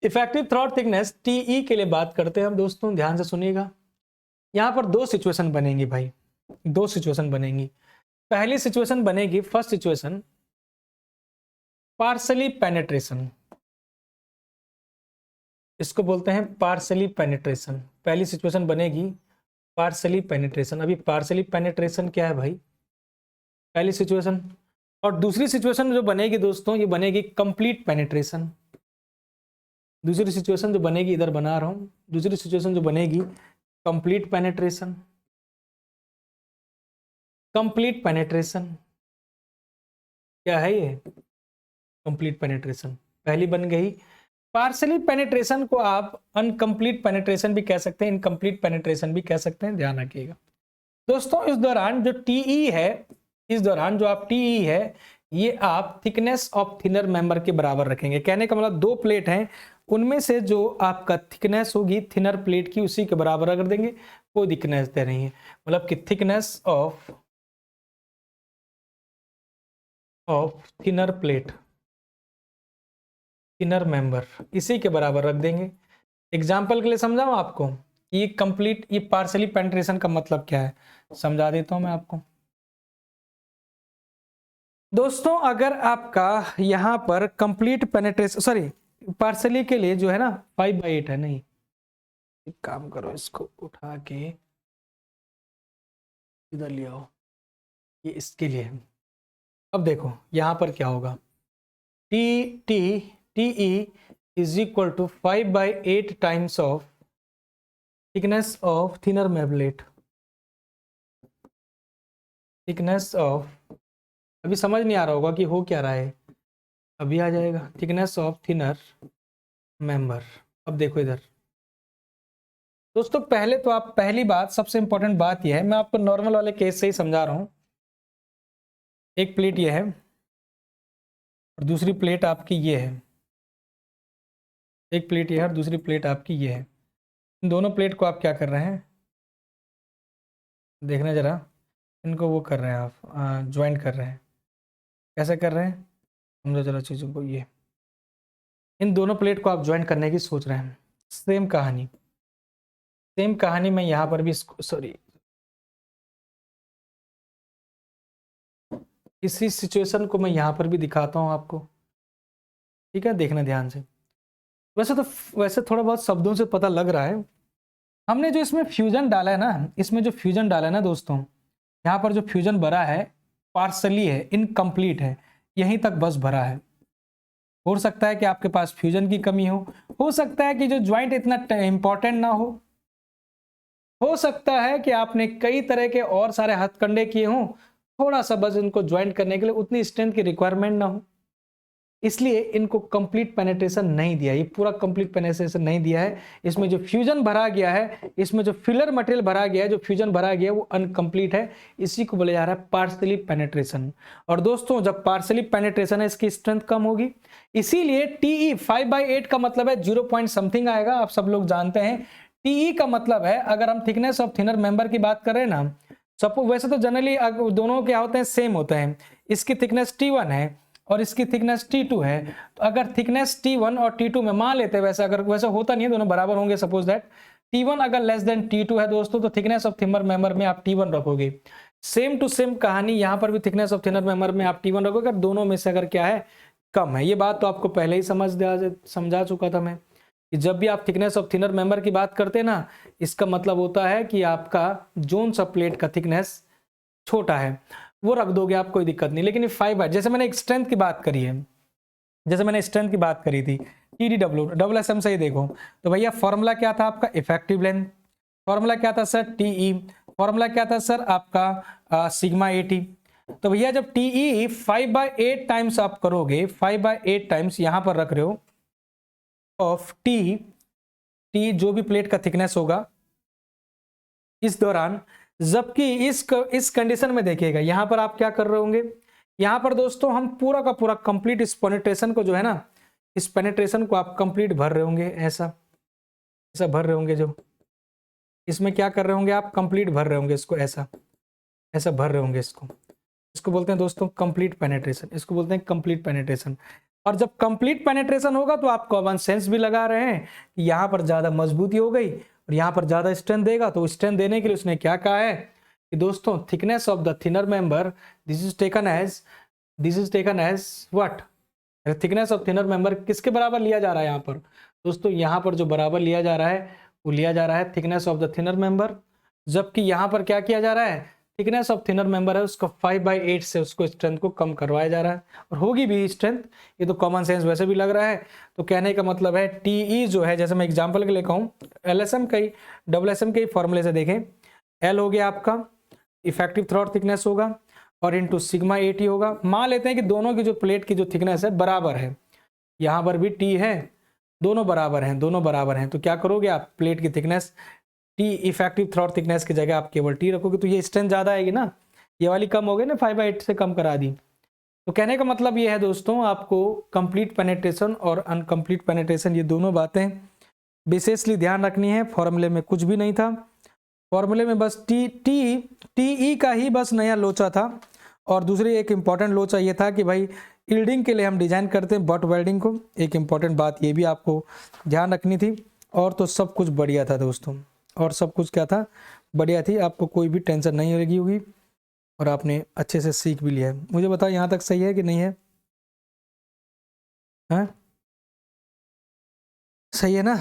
इफेक्टिव थ्रॉट थिकनेस टीई के लिए बात करते हैं हम दोस्तों, ध्यान से सुनिएगा। यहाँ पर दो सिचुएशन बनेंगी भाई, दो सिचुएशन बनेंगी। पहली सिचुएशन बनेगी, फर्स्ट सिचुएशन पार्सली पेनिट्रेशन, इसको बोलते हैं पार्सली पेनिट्रेशन। पहली सिचुएशन बनेगी पार्सली पेनिट्रेशन। अभी पार्सली पेनिट्रेशन क्या है भाई? पहली सिचुएशन। और दूसरी सिचुएशन जो बनेगी दोस्तों, ये बनेगी कंप्लीट पेनिट्रेशन। दूसरी सिचुएशन जो बनेगी, इधर बना रहा हूं, दूसरी सिचुएशन जो बनेगी कंप्लीट पेनिट्रेशन। कंप्लीट पेनिट्रेशन क्या है ये? कंप्लीट पेनिट्रेशन पहली बन गई। पार्सली पेनिट्रेशन को आप अनकंप्लीट पेनिट्रेशन भी कह सकते हैं, इनकंप्लीट पेनिट्रेशन भी कह सकते हैं, ध्यान रखिएगा दोस्तों। इस दौरान जो टीई है, इस दौरान जो आप टीई है, ये आप थिकनेस ऑफ थिनर मेंबर के बराबर रखेंगे। कहने का मतलब दो प्लेट हैं, उनमें से जो आपका थिकनेस होगी थिनर प्लेट की, उसी के बराबर रख देंगे, कोई थिकनेस दे रही है। मतलब कि thickness of thinner plate, thinner member, इसी के बराबर रख देंगे। एग्जाम्पल के लिए समझाऊं आपको, ये कंप्लीट, ये पार्सली पेनिट्रेशन का मतलब क्या है, समझा देता हूं मैं आपको दोस्तों। अगर आपका यहां पर कंप्लीट पेनिट्रेशन, सॉरी पार्सली के लिए जो है ना 5/8 है, नहीं एक काम करो, इसको उठा के इधर ले आओ, ये इसके लिए है। अब देखो यहाँ पर क्या होगा, T T T E is equal to 5/8 times of thickness of thinner plate, thickness of, अभी समझ नहीं आ रहा होगा कि हो क्या रहा है, अभी आ जाएगा, थिकनेस ऑफ थिनर मेंबर। अब देखो इधर दोस्तों, पहले तो आप, पहली बात, सबसे इंपॉर्टेंट बात यह है, मैं आपको नॉर्मल वाले केस से ही समझा रहा हूं। एक प्लेट ये है और दूसरी प्लेट आपकी ये है, एक प्लेट ये है और दूसरी प्लेट आपकी ये है। इन दोनों प्लेट को आप क्या कर रहे हैं, देखना जरा, इनको वो कर रहे हैं आप, ज्वाइंट कर रहे हैं। कैसे कर रहे हैं, समझो जरा चीज़ों को। ये इन दोनों प्लेट को आप ज्वाइंट करने की सोच रहे हैं। सेम कहानी, सेम कहानी मैं यहाँ पर भी, सॉरी, इसी सिचुएशन को मैं यहाँ पर भी दिखाता हूँ आपको, ठीक है, देखना ध्यान से। वैसे तो, वैसे थोड़ा बहुत शब्दों से पता लग रहा है। हमने जो इसमें फ्यूजन डाला है ना, इसमें जो फ्यूजन डाला है ना दोस्तों, यहाँ पर जो फ्यूजन भरा है पार्सली है, इनकम्प्लीट है, यहीं तक बस भरा है। हो सकता है कि आपके पास फ्यूजन की कमी हो सकता है कि जो ज्वाइंट इतना इंपॉर्टेंट ना हो सकता है कि आपने कई तरह के और सारे हथकंडे किए हों, थोड़ा सा बस इनको ज्वाइंट करने के लिए उतनी स्ट्रेंथ की रिक्वायरमेंट ना हो, इसलिए इनको कंप्लीट पेनेट्रेशन नहीं दिया, ये पूरा कंप्लीट पेनेट्रेशन नहीं दिया है। इसमें जो फ्यूजन भरा गया है, इसमें जो फिलर मटेरियल भरा गया है, जो फ्यूजन भरा गया है, वो अनकंप्लीट है, इसी को बोला जा रहा है पार्शियली पेनेट्रेशन। और दोस्तों, जब पार्शियली पेनेट्रेशन है, इसकी स्ट्रेंथ कम होगी, इसीलिए टीई 5/8 का मतलब है 0 पॉइंट समथिंग आएगा। आप सब लोग जानते हैं टीई का मतलब है, अगर हम थिकनेस ऑफ थिनर मेंबर की बात करें ना, सपोज, वैसे तो जनरली दोनों क्या होते हैं, सेम होते हैं। इसकी थिकनेस T1 है और इसकी थिकनेस T2 है, तो अगर थिकनेस T1 और T2 में मान लेते हैं, वैसे अगर वैसे होता नहीं है, दोनों बराबर होंगे, सपोज दैट T1 अगर लेस देन T2 है दोस्तों, तो थिकनेस ऑफ थिनर मेंबर में आप T1 रखोगे। सेम टू सेम कहानी यहां पर भी, थिकनेस ऑफ थिनर मेंबर में आप T1 रखोगे, दोनों में से अगर क्या है, कम है। ये बात तो आपको पहले ही समझा चुका था मैं, कि जब भी आप थिकनेस ऑफ थिनर मेंबर की बात करते हैं ना, इसका मतलब होता है कि आपका जोन सब प्लेट का थिकनेस छोटा है, वो रख दोगे आप, कोई दिक्कत नहीं। लेकिन 5/8, जैसे मैंने एक स्ट्रेंथ की बात करी है, जैसे मैंने स्ट्रेंथ की बात करी थी, TDW डबल एस एम से ही देखो, तो भैया फॉर्मूला क्या था आपका, इफेक्टिव लेंथ, फॉर्मूला क्या था सर, TE, फॉर्मूला क्या था सर आपका सिग्मा AT। तो भैया जब TE 5/8 टाइम्स आप करोगे, 5/8 टाइम्स यहां पर रख रहे हो ऑफ टी जो भी प्लेट का थिकनेस होगा इस दौरान, जबकि इस कंडीशन में देखिएगा, यहां पर आप क्या कर रहे होंगे, यहां पर दोस्तों हम पूरा का पूरा कंप्लीट इस पेनिट्रेशन को जो है ना, इस पेनिट्रेशन को आप कंप्लीट भर रहे होंगे, ऐसा ऐसा भर रहे होंगे, जो इसमें क्या कर रहे होंगे आप, कंप्लीट भर रहे होंगे इसको, ऐसा ऐसा भर रहे होंगे इसको। इसको बोलते हैं दोस्तों कंप्लीट पेनिट्रेशन, इसको बोलते हैं कंप्लीट पेनिट्रेशन। और जब कंप्लीट पेनिट्रेशन होगा तो आप कॉमन सेंस भी लगा रहे हैं कि यहां पर ज्यादा मजबूती हो गई और यहां पर ज्यादा स्ट्रेंथ देगा, तो स्ट्रेंथ देने के लिए उसने क्या कहा है कि दोस्तों thickness of the thinner member, this is taken as what, thickness of thinner member किसके बराबर लिया जा रहा है यहाँ पर दोस्तों, यहाँ पर जो बराबर लिया जा रहा है वो लिया जा रहा है thickness of the thinner member, जबकि यहाँ पर क्या किया जा रहा है, थिकनेस ऑफ थिनर मेंबर है उसको 5/8 से उसको स्ट्रेंथ को कम करवाया जा रहा है, और होगी भी स्ट्रेंथ, ये तो कॉमन सेंस वैसे भी लग रहा है। तो कहने का मतलब है TE जो है, जैसे मैं एग्जांपल के लिए कहूँ, LSM का ही, WSM के ही फॉर्मूले से देखें, L हो गया आपका इफेक्टिव थ्रॉट थिकनेस होगा और इंटू सिग्मा AT होगा। मान लेते हैं कि दोनों की जो प्लेट की जो थिकनेस है बराबर है, यहाँ पर भी T है, दोनों बराबर हैं, दोनों बराबर हैं, तो क्या करोगे आप, प्लेट की thickness T effective throat thickness की जगह आप केवल T रखोगे, तो ये स्ट्रेंथ ज्यादा आएगी ना, ये वाली कम हो गई ना, 5/8 से कम करा दी। तो कहने का मतलब ये है दोस्तों, आपको कंप्लीट पेनिट्रेशन और अनकंप्लीट पेनिट्रेशन, ये दोनों बातें विशेषली ध्यान रखनी है। फॉर्मूले में कुछ भी नहीं था, फॉर्मूले में बस TE का ही बस नया लोचा था, और दूसरी एक इंपॉर्टेंट लोचा ये था कि भाई यील्डिंग के लिए हम डिजाइन करते हैं बट वेल्डिंग को, एक इंपॉर्टेंट बात ये भी आपको ध्यान रखनी थी। और तो सब कुछ बढ़िया था दोस्तों, और सब कुछ क्या था, बढ़िया थी, आपको कोई भी टेंशन नहीं लगी होगी और आपने अच्छे से सीख भी लिया है। मुझे बताओ यहाँ तक सही है कि नहीं है, हाँ सही है ना।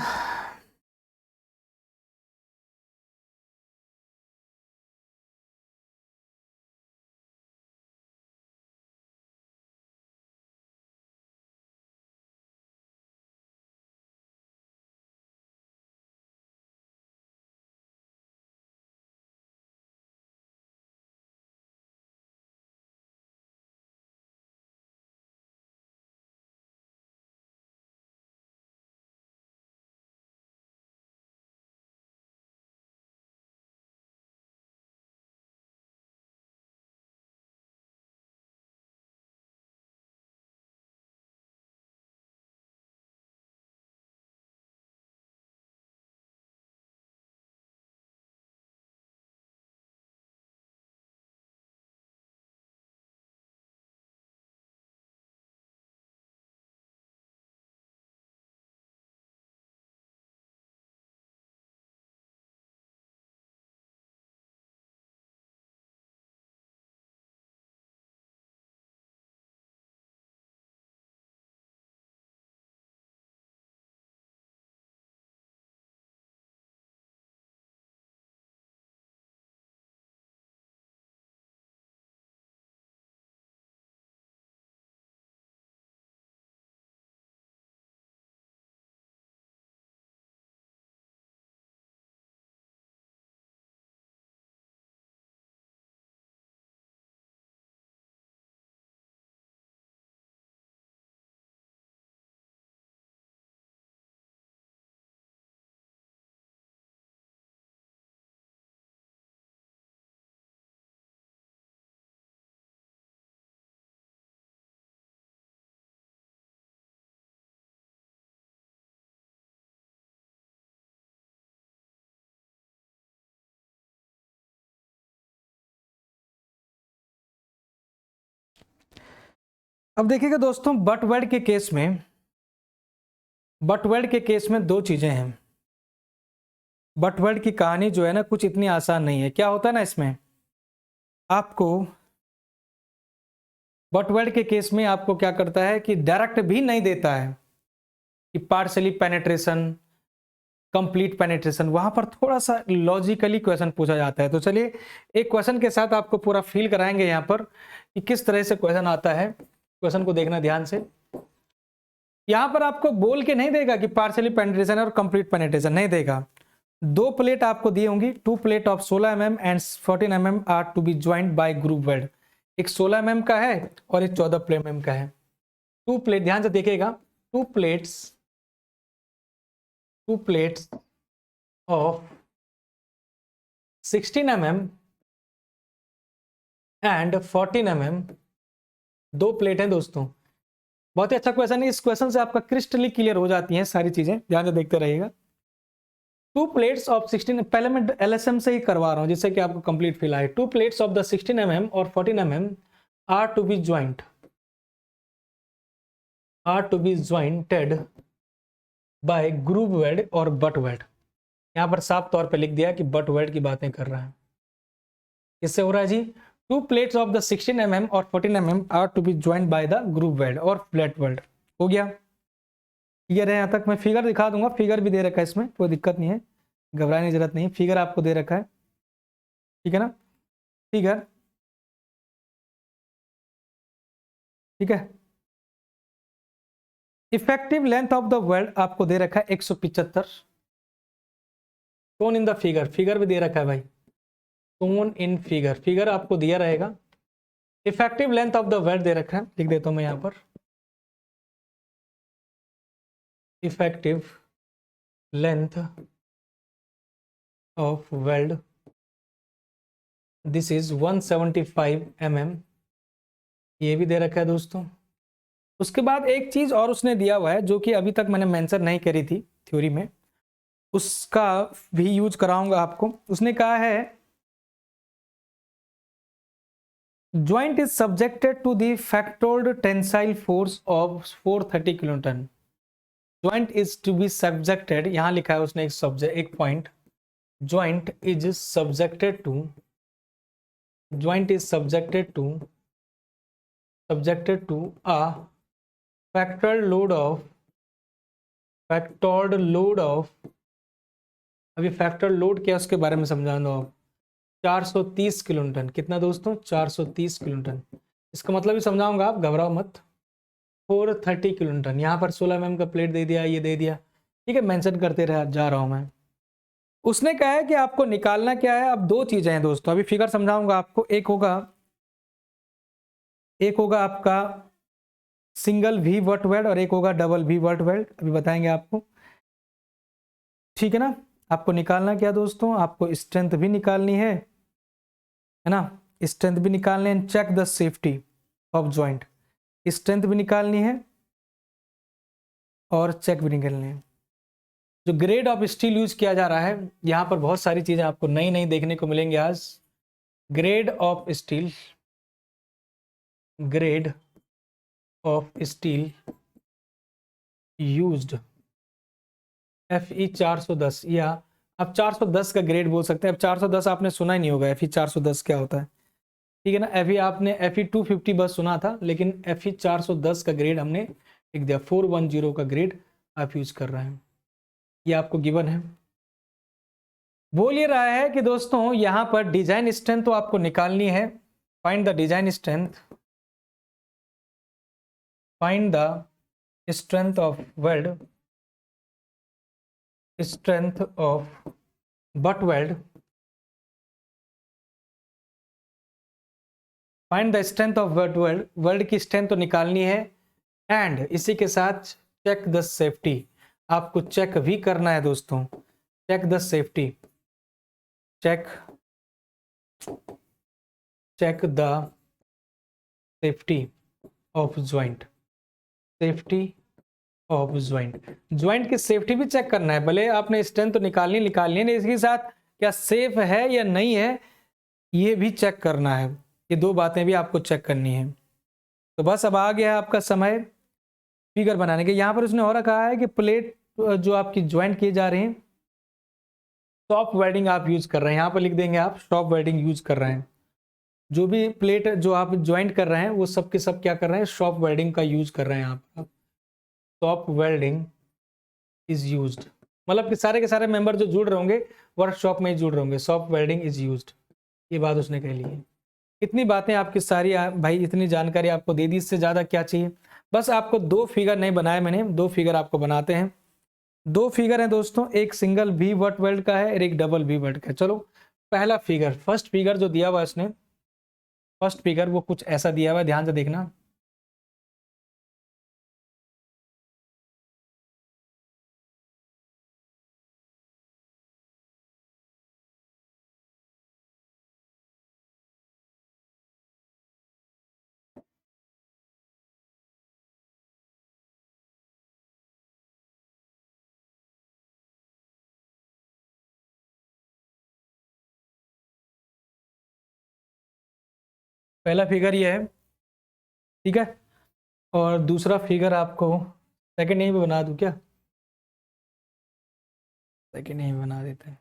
अब देखिएगा दोस्तों, बट वेल्ड के केस में दो चीजें हैं। बट वेल्ड की कहानी जो है ना, कुछ इतनी आसान नहीं है। क्या होता है ना इसमें, आपको बट वेल्ड के केस में आपको क्या करता है कि डायरेक्ट भी नहीं देता है कि पार्शली पेनेट्रेशन, कंप्लीट पेनेट्रेशन। वहां पर थोड़ा सा लॉजिकली क्वेश्चन पूछा जाता है। तो चलिए एक क्वेश्चन के साथ आपको पूरा फील कराएंगे यहाँ पर कि किस तरह से क्वेश्चन आता है। क्वेश्चन को देखना ध्यान से। यहाँ पर आपको बोल के नहीं देगा कि पार्शली पेनेट्रेशन और कंप्लीट पेनेट्रेशन, नहीं देगा। दो प्लेट आपको दी होंगी, 2 plate of 16 mm and 14 mm are to be joint by group weld. एक 16 mm का है और एक 14 mm का है। 2 प्लेट, ध्यान से देखिएगा, 2 plates of 16 mm and 14 mm, दो प्लेट हैं दोस्तों। बहुत ही अच्छा क्वेश्चन है। इस क्वेश्चन से आपका क्रिस्टली क्लियर हो जाती हैं सारी चीजें, ध्यान से देखते रहिएगा। 2 प्लेट्स ऑफ 16, पहले मैं एलएसएम से ही करवा रहा हूं जिससे कि आपको कंप्लीट फील आए। 2 प्लेट्स ऑफ द 16 mm और 14 mm are to be jointed by group weld और बट वेल्ड। यहां पर साफ तौर पे लिख दिया कि बट वेल्ड की बातें कर रहा है। किससे हो रहा है जी? 2 प्लेट्स ऑफ द 16 mm और 14 mm are to be joint by the group weld और फ्लैट वेल्ड। हो गया क्लियर है? यहां तक मैं फिगर दिखा दूंगा, फिगर भी दे रखा है इसमें, कोई दिक्कत नहीं है, घबराने की जरूरत नहीं। फिगर आपको दे रखा है, ठीक है ना? फिगर ठीक है। Effective length of the weld आपको दे रखा है 175। Shown in the figure, figure भी दे रखा है भाई, शोन इन फिगर, फिगर आपको दिया रहेगा। Effective length of the weld दे रखा है, लिख देता हूं मैं यहां पर, effective length of weld, this is 175 mm, ये भी दे रखा है दोस्तों। उसके बाद एक चीज और उसने दिया हुआ है जो कि अभी तक मैंने मेंशन नहीं करी थी थ्योरी में, उसका भी यूज कराऊंगा आपको। उसने कहा है joint is subjected to the factored tensile force of 430 kilonewton. Joint is to be subjected, यहां लिखा है उसने एक सब्जेक्ट, एक point, joint is subjected to a factored load of, अभी फैक्टर्ड लोड क्या है उसके बारे में समझा दो आप। 430 किलोन्यूटन, कितना दोस्तों? 430 किलोन्यूटन। इसका मतलब भी समझाऊंगा, आप घबराओ मत। 430 किलोन्यूटन, यहाँ पर 16 mm का प्लेट दे दिया, ये दे दिया, ठीक है, मेंशन करते रह जा रहा हूं मैं। उसने कहा है कि आपको निकालना क्या है। अब दो चीजें हैं दोस्तों, अभी फिगर समझाऊंगा आपको। एक होगा आपका सिंगल वी वर्ट वेल्ड और एक होगा डबल वी वर्ट वेल्ड, अभी बताएंगे आपको, ठीक है ना? आपको निकालना क्या दोस्तों? आपको स्ट्रेंथ भी निकालनी है ना, स्ट्रेंथ भी निकालनी है, check the safety of joint, strength भी निकालनी है और चेक भी निकालनी है। जो ग्रेड ऑफ स्टील यूज किया जा रहा है, यहां पर बहुत सारी चीजें आपको नई नई देखने को मिलेंगे आज। Grade of steel used FE 410, या आप 410 का ग्रेड बोल सकते हैं। अब 410 आपने सुना ही नहीं होगा, FE 410 क्या होता है, ठीक है ना? FE आपने FE 250 बस सुना था, लेकिन FE 410 का ग्रेड हमने लिख दिया। 410 का ग्रेड आप यूज कर रहे हैं, ये आपको गिवन है। बोल ये रहा है कि दोस्तों यहां पर डिजाइन स्ट्रेंथ तो आपको निकालनी है। Find the design strength, find the strength of weld, strength of butt weld, find the strength of butt weld, weld की स्ट्रेंथ तो निकालनी है, एंड इसी के साथ चेक द सेफ्टी, आपको चेक भी करना है दोस्तों। Check the safety, check the safety of joint, safety of joint की सेफ्टी भी चेक करना है। भले आपने स्ट्रेंथ तो निकालनी है, इसके साथ क्या सेफ है या नहीं है ये भी चेक करना है। ये दो बातें भी आपको चेक करनी है। तो बस अब आ गया आपका समय फिगर बनाने के। यहाँ पर उसने और कहा है कि प्लेट जो आपकी ज्वाइंट किए जा रहे हैं, सॉफ्ट वेल्डिंग आप यूज कर रहे हैं। यहाँ पर लिख देंगे आप सॉफ्ट वेल्डिंग यूज कर रहे हैं। जो भी प्लेट जो आप ज्वाइंट कर रहे हैं वो सब के सब क्या कर रहे हैं, सॉफ्ट वेल्डिंग का यूज कर रहे हैं। यहाँ पर सॉफ्ट वेल्डिंग इज यूज्ड, मतलब कि सारे के सारे मेंबर जो जुड़ रहे होंगे वर्कशॉप में जुड़ रहे होंगे, सॉफ्ट वेल्डिंग इज यूज्ड, ये बात उसने कह ली है। इतनी बातें आपकी सारी भाई इतनी जानकारी आपको दे दी, इससे ज़्यादा क्या चाहिए। बस आपको दो फिगर नहीं बनाए मैंने, दो फिगर आपको बनाते हैं। दो फिगर हैं दोस्तों, एक सिंगल वी बट वेल्ड का है और एक डबल वी बट का है। चलो पहला फिगर, फर्स्ट फिगर जो दिया हुआ है इसने, फर्स्ट फिगर वो कुछ ऐसा दिया हुआ है, ध्यान से देखना। पहला फिगर ये है, ठीक है। और दूसरा फिगर आपको सेकंड यहीं पे बना दूं क्या, सेकंड यहीं बना देते हैं।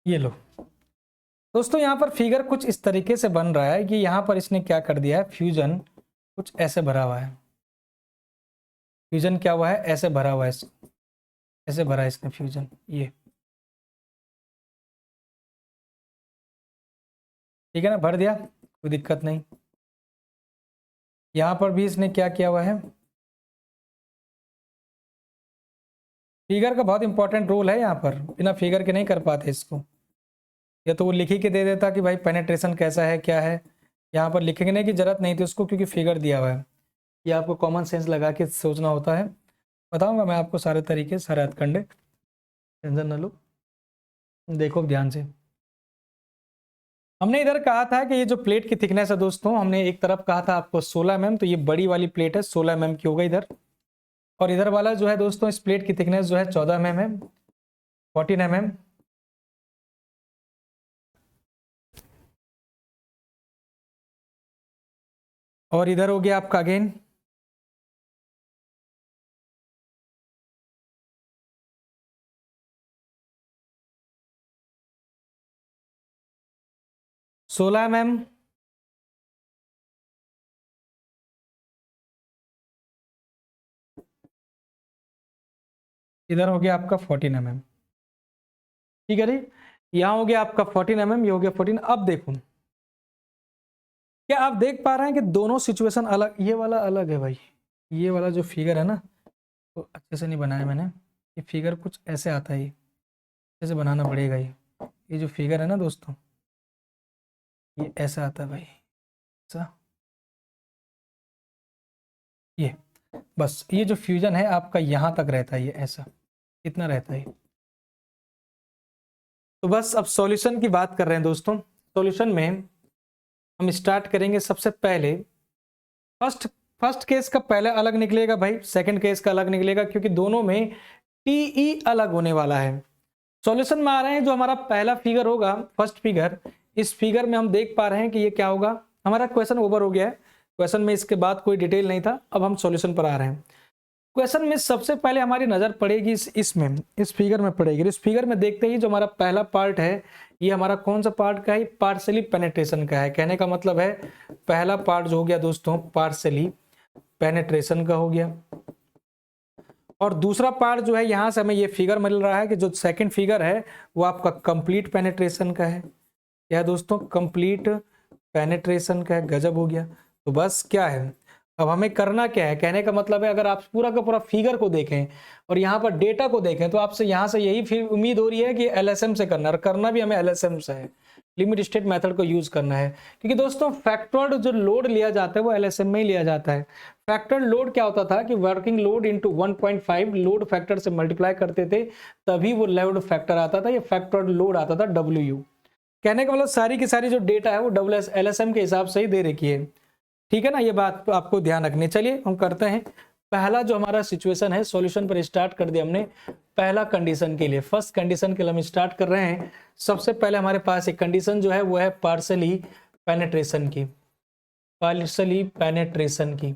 ये लो दोस्तों, यहाँ पर फिगर कुछ इस तरीके से बन रहा है कि यहाँ पर इसने क्या कर दिया है, फ्यूजन कुछ ऐसे भरा हुआ है। फ्यूजन क्या हुआ है, ऐसे भरा हुआ है, ऐसे भरा है इसने फ्यूजन, ये ठीक है ना, भर दिया, कोई दिक्कत नहीं। यहाँ पर भी इसने क्या किया हुआ है, फिगर का बहुत इंपॉर्टेंट रोल है यहाँ पर, बिना फिगर के नहीं कर पाते इसको। या तो वो लिख ही के दे देता कि भाई पेनेट्रेशन कैसा है क्या है, यहाँ पर लिखने की जरूरत नहीं थी उसको क्योंकि फिगर दिया हुआ है। ये आपको कॉमन सेंस लगा के सोचना होता है। बताऊंगा मैं आपको सारे तरीके, सारे हथकंडे, टेंशन न लो। देखो ध्यान से, हमने इधर कहा था कि ये जो प्लेट की थिकनेस है दोस्तों, हमने एक तरफ कहा था आपको 16 mm, तो ये बड़ी वाली प्लेट है 16 mm की हो गई इधर। और इधर वाला जो है दोस्तों, इस प्लेट की थिकनेस जो है 14 mm है, 14 mm। और इधर हो गया आपका अगेन 16 mm। इधर हो गया आपका 14 mm, ठीक है जी। यहाँ हो गया आपका 14 mm, ये हो गया 14। अब देखो, क्या आप देख पा रहे हैं कि दोनों सिचुएशन अलग, ये वाला अलग है भाई, ये वाला जो फिगर है ना, तो अच्छे से नहीं बनाया मैंने, ये फिगर कुछ ऐसे आता है, अच्छे से बनाना पड़ेगा। ये जो फिगर है ना दोस्तों, ये ऐसा आता है भाई, ऐसा, ये बस, ये जो फ्यूजन है आपका यहाँ तक रहता है, ये ऐसा इतना रहता है। तो बस अब सॉल्यूशन की बात कर रहे हैं दोस्तों। सॉल्यूशन में हम स्टार्ट करेंगे सबसे पहले, फर्स्ट फर्स्ट केस का पहले अलग निकलेगा भाई, सेकंड केस का अलग निकलेगा, क्योंकि दोनों में टीई अलग होने वाला है। सॉल्यूशन में आ रहे हैं, जो हमारा पहला फिगर होगा, फर्स्ट फिगर, इस फिगर में हम देख पा रहे हैं कि ये क्या होगा, हमारा क्वेश्चन ओवर हो गया है। क्वेश्चन में इसके बाद कोई डिटेल नहीं था, अब हम सॉल्यूशन पर आ रहे हैं। क्वेश्चन में सबसे पहले हमारी नजर पड़ेगी इसमें, इस फिगर में पड़ेगी। इस फिगर में देखते ही जो हमारा पहला पार्ट है, ये हमारा कौन सा पार्ट का है, पार्शली पेनेट्रेशन का है। कहने का मतलब है पहला पार्ट जो हो गया दोस्तों पार्शली पेनेट्रेशन का हो गया। और दूसरा पार्ट जो है, यहां से हमें ये फिगर मिल रहा है कि जो सेकंड फिगर है वो आपका कंप्लीट पेनेट्रेशन का है। क्या दोस्तों, कंप्लीट पेनेट्रेशन का है। गजब हो गया। तो बस क्या है, अब हमें करना क्या है, कहने का मतलब है अगर आप पूरा का पूरा फिगर को देखें और यहाँ पर डेटा को देखें, तो आपसे यहाँ से यही फिर उम्मीद हो रही है कि एलएसएम से करना, और करना भी हमें एलएसएम से है, लिमिट स्टेट मेथड को यूज करना है। क्योंकि दोस्तों फैक्टर्ड जो लोड लिया जाता है वो एलएसएम में ही लिया जाता है। फैक्टर्ड लोड क्या होता था कि working load into 1.5 load factor से मल्टीप्लाई करते थे, तभी वो लोड फैक्टर आता था, ये फैक्टर्ड लोड आता था डब्ल्यू। कहने का मतलब सारी की सारी जो डेटा है वो LSM के हिसाब से ही दे रखी है, ठीक है ना, ये बात आपको ध्यान रखनी। चलिए हम करते हैं पहला जो हमारा सिचुएशन है, सॉल्यूशन पर स्टार्ट कर दिया हमने पहला कंडीशन के लिए। फर्स्ट कंडीशन के लिए हम स्टार्ट कर रहे हैं। सबसे पहले हमारे पास एक कंडीशन जो है वो है पार्शियली पेनिट्रेशन की, पार्शियली पेनिट्रेशन की।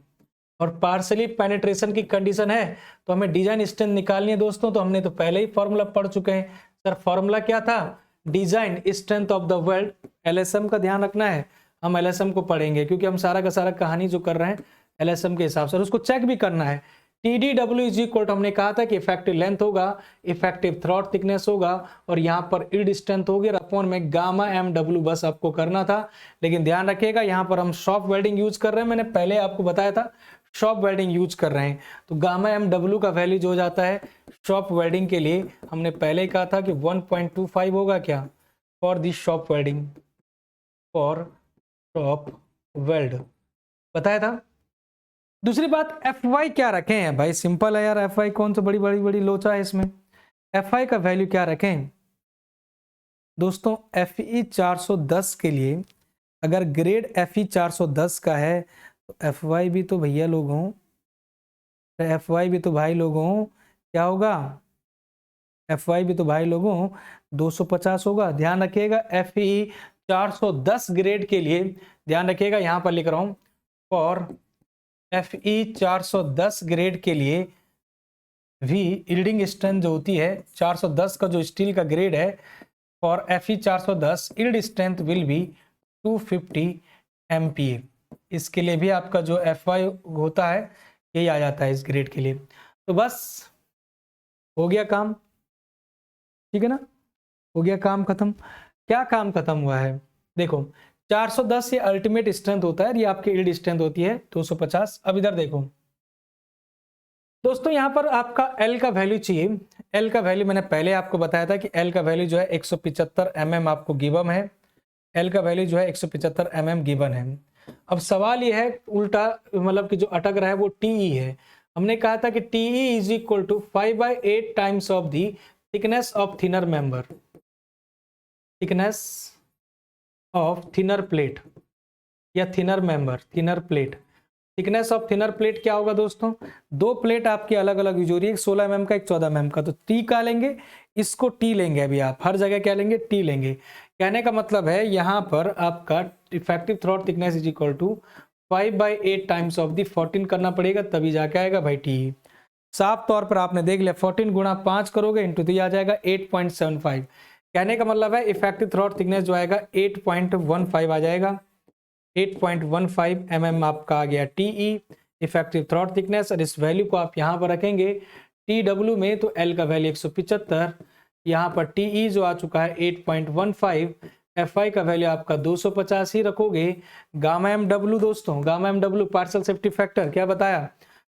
और पार्शियली पेनिट्रेशन की कंडीशन है तो हमें डिजाइन स्ट्रेंथ निकालनी है दोस्तों। तो हमने तो पहले ही फॉर्मूला पढ़ चुके हैं सर। फॉर्मूला क्या था? Design strength of the weld. LSM का ध्यान रखना है, हम LSM को पढ़ेंगे क्योंकि हम सारा का सारा कहानी जो कर रहे हैं LSM के हिसाब से, और उसको चेक भी करना है। TDW इज इक्वल टू, हमने कहा था कि इफेक्टिव लेंथ होगा, इफेक्टिव थ्रॉट थिकनेस होगा, और यहाँ पर यील्ड स्ट्रेंथ होगी, अपॉन में गामा MW बस आपको करना था। लेकिन ध्यान रखिएगा यहाँ पर हम शॉप वेल्डिंग यूज कर रहे हैं, मैंने पहले आपको बताया था शॉप वेल्डिंग यूज कर रहे हैं। तो गामा MW का वैल्यू जो हो जाता है शॉप वेल्डिंग के लिए, हमने पहले कहा था कि 1.25 होगा क्या for this shop welding, for shop weld बताया था। दूसरी बात FY क्या रखें हैं भाई, सिंपल है यार, FY कौन सा बड़ी बड़ी बड़ी लोचा है इसमें। FY का वैल्यू क्या रखें दोस्तों? FE 410 के लिए अगर ग्रेड FE 410 का है तो FY भी तो भैया लोगों, FY भी तो भाई लोगों क्या होगा? FY भी तो भाई लोगों 250 होगा। ध्यान रखिएगा FE 410 ग्रेड के लिए, ध्यान रखिएगा यहां पर लिख रहा हूं फॉर FE 410 ग्रेड के लिए भी यील्डिंग स्ट्रेंथ जो होती है 410 का जो स्टील का ग्रेड है, for FE 410 yield strength will be 250 MPa। इसके लिए भी आपका जो FY होता है यही आ जाता है इस ग्रेड के लिए। तो बस हो गया काम, ठीक है ना, हो गया काम खत्म। क्या काम खत्म हुआ है? देखो 410 ये अल्टीमेट स्ट्रेंथ होता है, ये आपकी यील्ड स्ट्रेंथ होती है 250। अब इधर देखो दोस्तों, यहां पर आपका L का वैल्यू चाहिए। L का वैल्यू मैंने पहले आपको बताया था कि L का वैल्यू जो है 175 mm आपको गिवन है। L का वैल्यू जो है 175 mm गिवन है। अब सवाल ये है उल्टा, मतलब कि जो अटक रहा है वो TE है। हमने कहा था कि TE is equal to 5/8 times of the thickness of thinner member, thickness of thinner plate या thinner member, thinner plate. Thickness of thinner plate क्या होगा दोस्तों? दो प्लेट आपकी अलग अलग यूज हो रही है, एक 16 mm का, एक 14 mm का। तो T का लेंगे, इसको T लेंगे। अभी आप हर जगह क्या लेंगे? T लेंगे। कहने का मतलब है यहां पर आपका effective throat thickness is equal to 5/8 times of the 14 करना पड़ेगा, तभी जाके आएगा भाई TE। साफ तौर पर आपने देख लिया, 14 गुणा 5 करोगे इंटू 3 आ जाएगा 8.75। कहने का मतलब है इफेक्टिव थ्रॉट थिकनेस जो आएगा 8.15 आ जाएगा। 8.15 mm आपका आ गया TE इफेक्टिव थ्रॉट थिकनेस। और इस वैल्यू को आप यहाँ पर रखेंगे TW में, तो L का वैल्यू 175, यहाँ पर TE जो आ चुका है 8.15, FI का वैल्यू आपका 250 ही रखोगे। गामा MW दोस्तों, gamma MW partial safety factor क्या बताया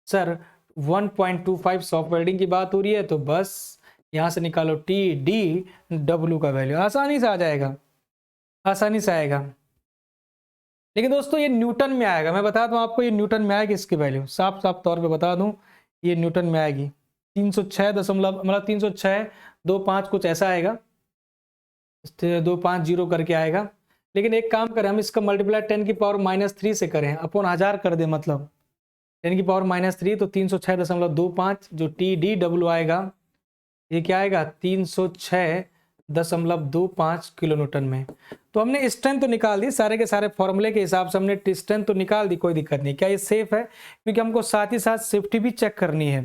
सर? 1.25 सॉफ्ट वेल्डिंग की बात हो रही है, तो बस यहाँ से निकालो TDW का वैल्यू, आसानी से आ जाएगा, आसानी से आएगा। लेकिन दोस्तों ये न्यूटन में आएगा, मैं बता दूं आपको, ये न्यूटन में आएगी इसकी वैल्यू, साफ साफ तौर पे बता दूं, ये न्यूटन में आएगी 306 दशमलव, मतलब 306.25 कुछ ऐसा आएगा, 250 करके आएगा। लेकिन एक काम करें, हम इसका मल्टीप्लाई 10⁻³ से करें, अपॉन 1000 कर दे, मतलब 10⁻³ तो 306.25 जो TDW आएगा, ये क्या आएगा? 306.25 किलो न्यूटन में। तो हमने स्ट्रेंथ तो निकाल दी, सारे के सारे फॉर्मूले के हिसाब से हमने स्ट्रेंथ तो निकाल दी, कोई दिक्कत नहीं। क्या ये सेफ है? क्योंकि हमको साथ ही साथ सेफ्टी भी चेक करनी है,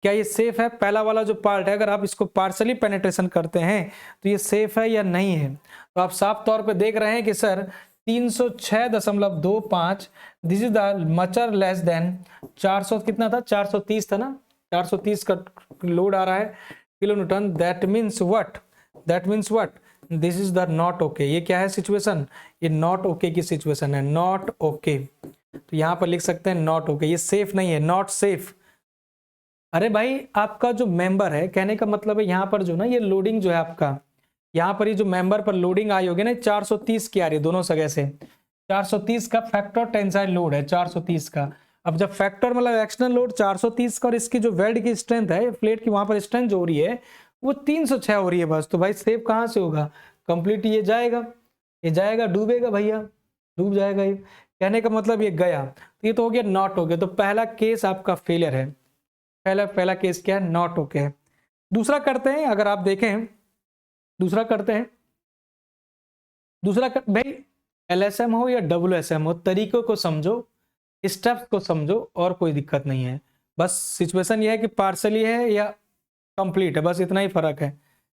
क्या ये सेफ है? पहला वाला जो पार्ट है, अगर आप इसको पार्शली पेनिट्रेशन करते हैं तो ये सेफ है या नहीं है। तो आप साफ तौर पे देख रहे हैं कि sir 306.25 this is the much less than 400, कितना था? 430 था ना, 430 का लोड आ रहा है kilo Newton. That means what? That means what? This is the not okay. ये क्या है सिचुएशन? ये नॉट ओके की सिचुएशन है, नॉट ओके। तो यहां पर लिख सकते हैं नॉट ओके, ये सेफ नहीं है, नॉट सेफ। अरे भाई आपका जो मेंबर है, कहने का मतलब है यहाँ पर जो ना ये लोडिंग जो है आपका, यहाँ पर ये जो मेंबर पर लोडिंग आई होगी ना 430 की आ रही है दोनों जगह से। 430 का फैक्टर टेंसाइल लोड है 430 का। अब जब फैक्टर मतलब एक्सटर्नल लोड 430 का और इसकी जो वेल्ड की स्ट्रेंथ है, प्लेट की वहां पर स्ट्रेंथ जो हो रही है वो 306 हो रही है बस। तो भाई सेफ कहाँ से होगा? कंप्लीट ये जाएगा डूबेगा भैया, डूब जाएगा ये। कहने का मतलब ये गया, तो ये तो हो गया नॉट हो गया। तो पहला केस आपका फेलियर है, पहला केस क्या है, नॉट ओके है। दूसरा करते हैं, अगर आप देखें दूसरा करते हैं, भाई LSM हो या WSM हो, तरीकों को समझो, स्टेप्स को समझो और कोई दिक्कत नहीं है। बस सिचुएशन ये है कि पार्सली है या कंप्लीट है, बस इतना ही फर्क है।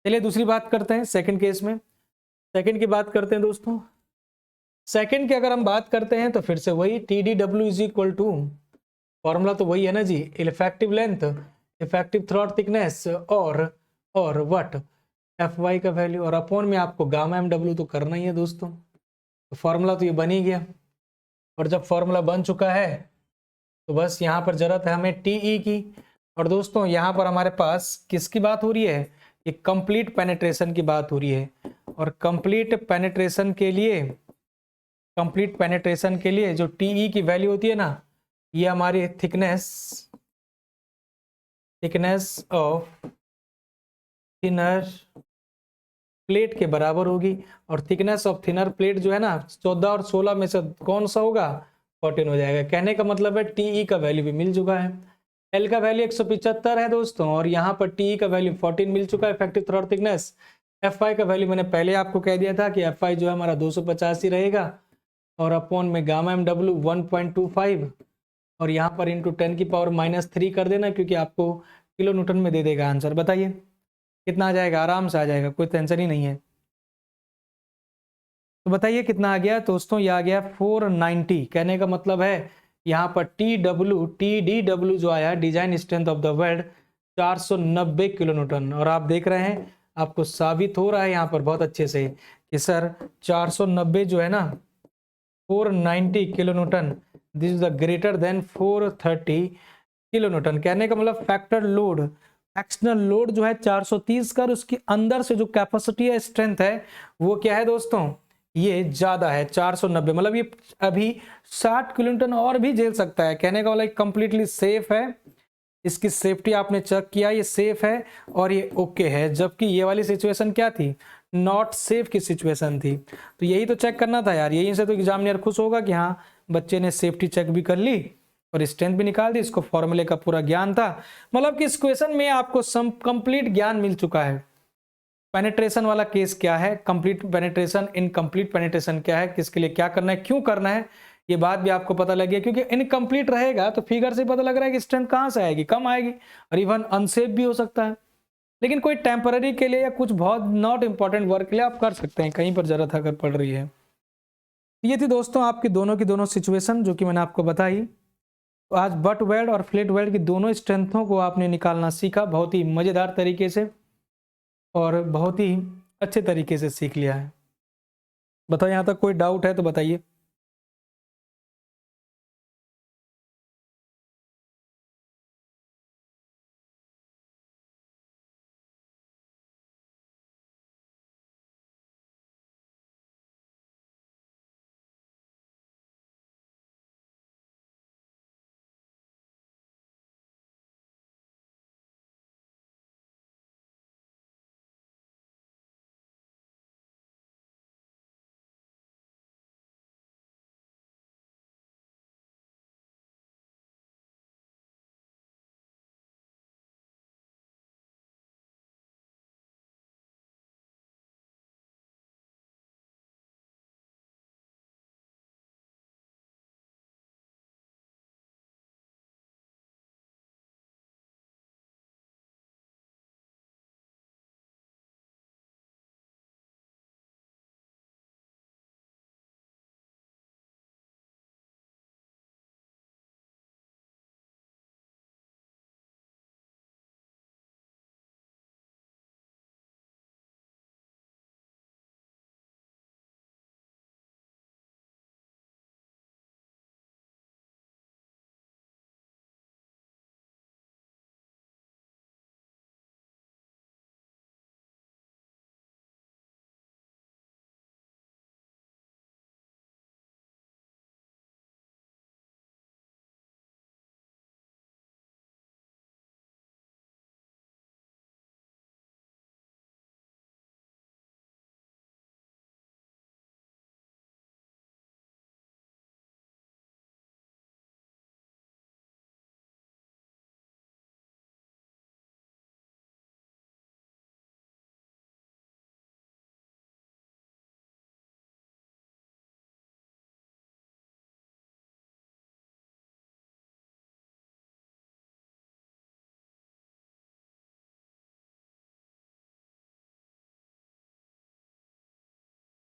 चलिए दूसरी बात करते हैं, सेकंड केस में। सेकंड की बात करते हैं दोस्तों। सेकंड की अगर हम बात करते हैं तो फिर से वही TDW is equal to, formula तो वही है ना जी, effective length, effective throat thickness और व्हाट, FY का वैल्यू, और अपॉन में आपको गामा MW तो करना ही है दोस्तों। तो फॉर्मूला तो ये बन ही गया, और जब फॉर्मूला बन चुका है तो बस यहाँ पर जरूरत है हमें TE की। और दोस्तों यहाँ पर हमारे पास किसकी बात हो रही है, ये कंप्लीट पेनिट्रेशन की बात हो रही है। और कंप्लीट पेनिट्रेशन के लिए जो TE की वैल्यू होती है ना, ये हमारी थिकनेस ऑफ थिनर प्लेट के बराबर होगी। और थिकनेस ऑफ थिनर प्लेट जो है ना, 14 और 16 में से कौन सा होगा, 14 हो जाएगा। कहने का मतलब है TE का वैल्यू भी मिल चुका है, L का वैल्यू 175 है दोस्तों, और यहाँ पर TE का वैल्यू 14 मिल चुका है, इफेक्टिव थ्रॉट थिकनेस। FY का वैल्यू मैंने पहले आपको कह दिया था कि FY जो है हमारा 250 ही रहेगा, और अपॉन में गामा MW 1.25, और यहाँ पर इंटू 10⁻³ कर देना, क्योंकि आपको किलो न्यूटन में दे देगा आंसर। बताइए कितना आ जाएगा, आराम से आ जाएगा, कोई टेंशन ही नहीं है। तो बताइए कितना आ गया दोस्तों, ये आ गया 490। कहने का मतलब है यहाँ पर TDW जो आया, design strength of the weld 490 kilo Newton. और आप देख रहे हैं आपको साबित हो रहा है यहाँ पर बहुत अच्छे से कि सर 490 जो है ना, 490 kilo Newton, this is the greater than 430 kilo Newton. कहने का मतलब फैक्टर लोड, एक्सटर्नल लोड जो है 430 का, उसके अंदर से जो कैपेसिटी है, स्ट्रेंथ है, वो क्या है दोस्तों, ये ज्यादा है 490। मतलब ये अभी 60 किलो न्यूटन और भी झेल सकता है। कहने का मतलब कंप्लीटली सेफ है, इसकी सेफ्टी आपने चेक किया, ये सेफ है और ये ओके है। जबकि ये वाली सिचुएशन क्या थी, नॉट सेफ की सिचुएशन थी। तो यही तो चेक करना था यार, यही से तो एग्जामिनर खुश होगा कि हाँ बच्चे ने सेफ्टी चेक भी कर ली और स्ट्रेंथ भी निकाल दी, इसको फॉर्मूले का पूरा ज्ञान था। मतलब कि इस क्वेश्चन में आपको सम कंप्लीट ज्ञान मिल चुका है। पेनिट्रेशन वाला केस क्या है, कंप्लीट पेनिट्रेशन, इनकम्प्लीट पेनिट्रेशन क्या है, किसके लिए क्या करना है, क्यों करना है, ये बात भी आपको पता लग गया। क्योंकि इनकम्प्लीट रहेगा तो फिगर से पता लग रहा है कि स्ट्रेंथ कहां से आएगी, कम आएगी, और इवन अनसेफ भी हो सकता है। लेकिन कोई टेम्पररी के लिए या कुछ बहुत नॉट इंपॉर्टेंट वर्क के लिए आप कर सकते हैं, कहीं पर जरूरत अगर पड़ रही है। ये थी दोस्तों आपकी दोनों की दोनों सिचुएशन जो कि मैंने आपको बताई। तो आज बट वेल्ड और फ्लेट वेल्ड की दोनों स्ट्रेंथों को आपने निकालना सीखा, बहुत ही मजेदार तरीके से और बहुत ही अच्छे तरीके से सीख लिया है। बताओ यहाँ तक कोई डाउट है तो बताइए।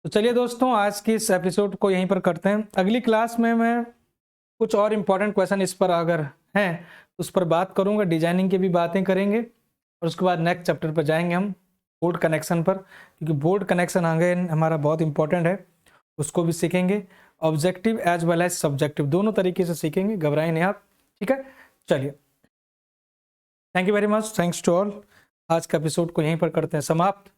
तो चलिए दोस्तों, आज की इस एपिसोड को यहीं पर करते हैं। अगली क्लास में मैं कुछ और इम्पोर्टेंट क्वेश्चन इस पर अगर हैं तो उस पर बात करूंगा, डिजाइनिंग की भी बातें करेंगे और उसके बाद नेक्स्ट चैप्टर पर जाएंगे हम बोर्ड कनेक्शन पर, क्योंकि बोर्ड कनेक्शन आगे हमारा बहुत इंपॉर्टेंट है, उसको भी सीखेंगे। Objective as well as subjective दोनों तरीके से सीखेंगे, घबराएं नहीं आप, ठीक है। चलिए, thank you very much, thanks to all. आज का एपिसोड को यहीं पर करते हैं समाप्त।